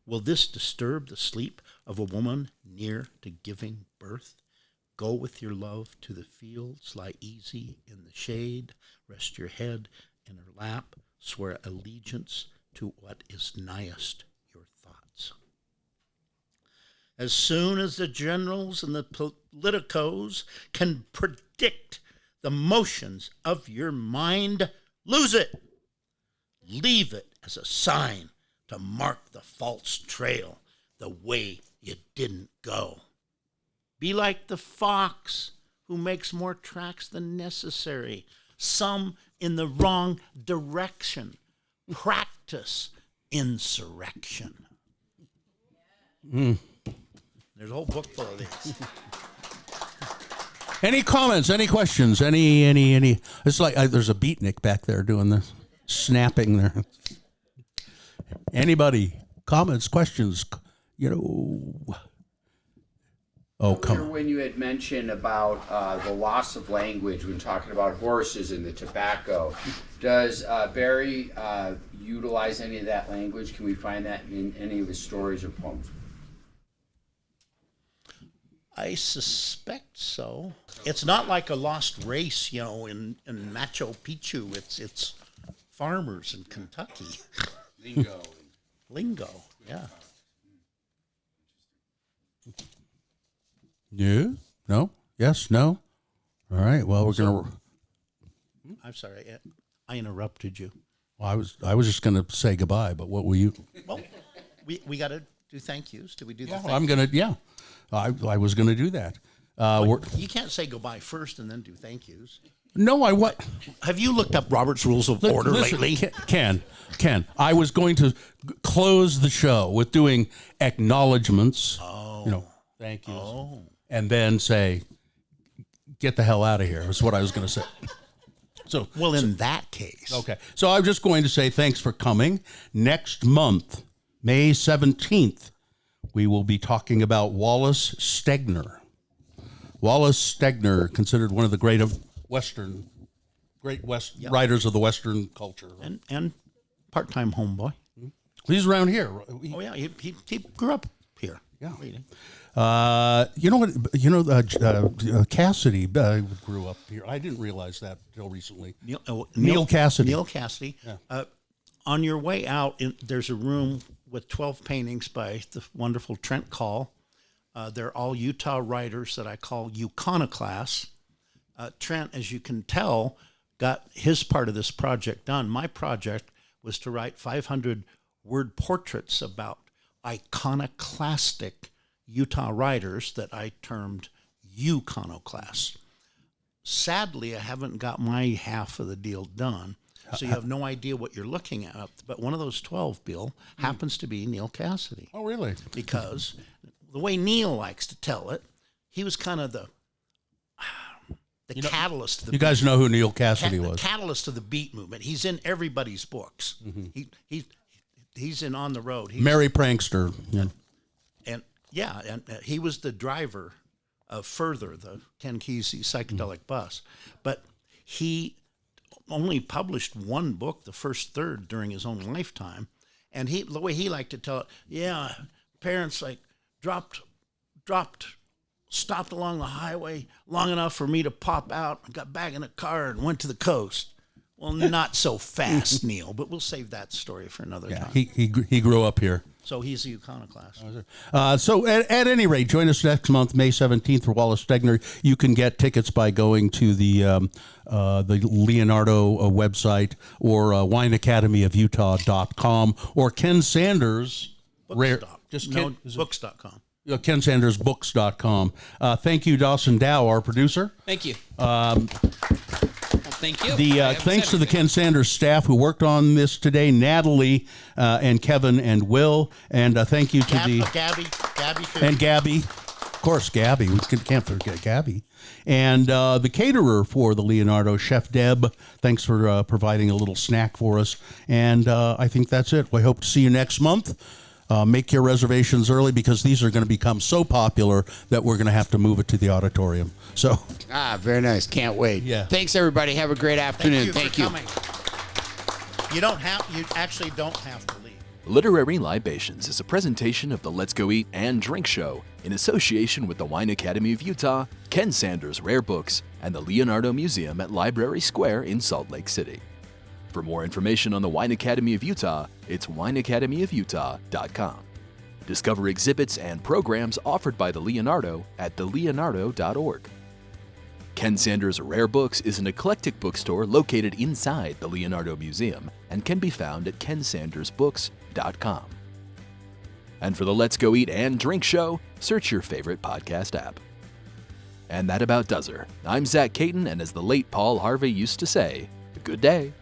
Speaker 2: Will this disturb the sleep of a woman near to giving birth? Go with your love to the fields, lie easy in the shade, rest your head in her lap, swear allegiance to what is nighest your thoughts. As soon as the generals and the politicos can predict the motions of your mind, lose it. Leave it as a sign to mark the false trail, the way you didn't go. Be like the fox who makes more tracks than necessary, some in the wrong direction. Practice insurrection. There's a whole book full of these.
Speaker 1: Any comments? Any questions? Any? It's like there's a beatnik back there doing this, snapping there. Anybody? Comments? Questions? Oh, come on.
Speaker 5: When you had mentioned about the loss of language when talking about horses and the tobacco, does Berry utilize any of that language? Can we find that in any of his stories or poems?
Speaker 2: I suspect so. It's not like a lost race, in Machu Picchu. It's farmers in Kentucky. Lingo, yeah.
Speaker 1: Yeah? No? Yes? No? All right. Well, we're going to...
Speaker 2: I'm sorry. I interrupted you.
Speaker 1: Well, I was just going to say goodbye, but what were you...
Speaker 2: Well, we got to do thank yous. Did we do that?
Speaker 1: I'm going to... Yeah. I was going to do that.
Speaker 2: You can't say goodbye first and then do thank yous.
Speaker 1: No, I what?
Speaker 2: Have you looked up Robert's Rules of Order lately?
Speaker 1: Ken, I was going to close the show with doing acknowledgments.
Speaker 2: Oh.
Speaker 1: Thank you.
Speaker 2: Oh.
Speaker 1: And then say, get the hell out of here, is what I was going to say.
Speaker 2: Well, in that case.
Speaker 1: Okay. So I'm just going to say thanks for coming. Next month, May 17th, we will be talking about Wallace Stegner. Wallace Stegner, considered one of the great writers of the Western culture.
Speaker 2: And part-time homeboy.
Speaker 1: He's around here.
Speaker 2: Oh, yeah. He grew up here.
Speaker 1: Yeah.
Speaker 2: Reading.
Speaker 1: Cassidy grew up here. I didn't realize that until recently.
Speaker 2: Neil
Speaker 1: Cassidy.
Speaker 2: Neil Cassidy.
Speaker 1: Yeah.
Speaker 2: On your way out, there's a room with 12 paintings by the wonderful Trent Call. They're all Utah writers that I call Euconoclasts. Trent, as you can tell, got his part of this project done. My project was to write 500 word portraits about iconoclastic Utah writers that I termed Euconoclasts. Sadly, I haven't got my half of the deal done, so you have no idea what you're looking at. But one of those 12, Bill, happens to be Neil Cassidy.
Speaker 1: Oh, really?
Speaker 2: Because the way Neil likes to tell it, he was kind of the catalyst of the
Speaker 1: You guys know who Neil Cassidy
Speaker 2: the
Speaker 1: was.
Speaker 2: catalyst of the beat movement. He's in everybody's books. He's in On the Road.
Speaker 1: Merry Prankster. Yeah.
Speaker 2: And he was the driver of Further, the Ken Kesey psychedelic bus. But he only published one book, the first third, during his own lifetime. And the way he liked to tell it, parents stopped along the highway long enough for me to pop out, got back in a car and went to the coast. Well, not so fast, Neil, but we'll save that story for another time.
Speaker 1: He grew up here.
Speaker 2: So he's a iconoclast.
Speaker 1: So at any rate, join us next month, May 17th, for Wallace Stegner. You can get tickets by going to the Leonardo website or wineacademyofutah.com or Ken Sanders.
Speaker 2: Books.com.
Speaker 1: KenSandersBooks.com. Thank you, Dawson Dow, our producer.
Speaker 9: Thank you. Thank you.
Speaker 1: Thanks to the Ken Sanders staff who worked on this today, Natalie and Kevin and Will, and thank you to
Speaker 2: Gabby
Speaker 1: and Gabby, of course, Gabby. We can't forget Gabby, and the caterer for the Leonardo, Chef Deb. Thanks for providing a little snack for us, and I think that's it. We hope to see you next month. Make your reservations early because these are going to become so popular that we're going to have to move it to the auditorium. So,
Speaker 5: very nice. Can't wait.
Speaker 1: Yeah.
Speaker 5: Thanks, everybody. Have a great afternoon.
Speaker 2: Thank you for coming. You actually don't have to leave.
Speaker 10: Literary Libations is a presentation of the Let's Go Eat and Drink Show in association with the Wine Academy of Utah, Ken Sanders Rare Books, and the Leonardo Museum at Library Square in Salt Lake City. For more information on the Wine Academy of Utah, it's wineacademyofutah.com. Discover exhibits and programs offered by the Leonardo at theleonardo.org. Ken Sanders Rare Books is an eclectic bookstore located inside the Leonardo Museum and can be found at kensandersbooks.com. And for the Let's Go Eat and Drink Show, search your favorite podcast app. And that about does her. I'm Zach Caton, and as the late Paul Harvey used to say, good day.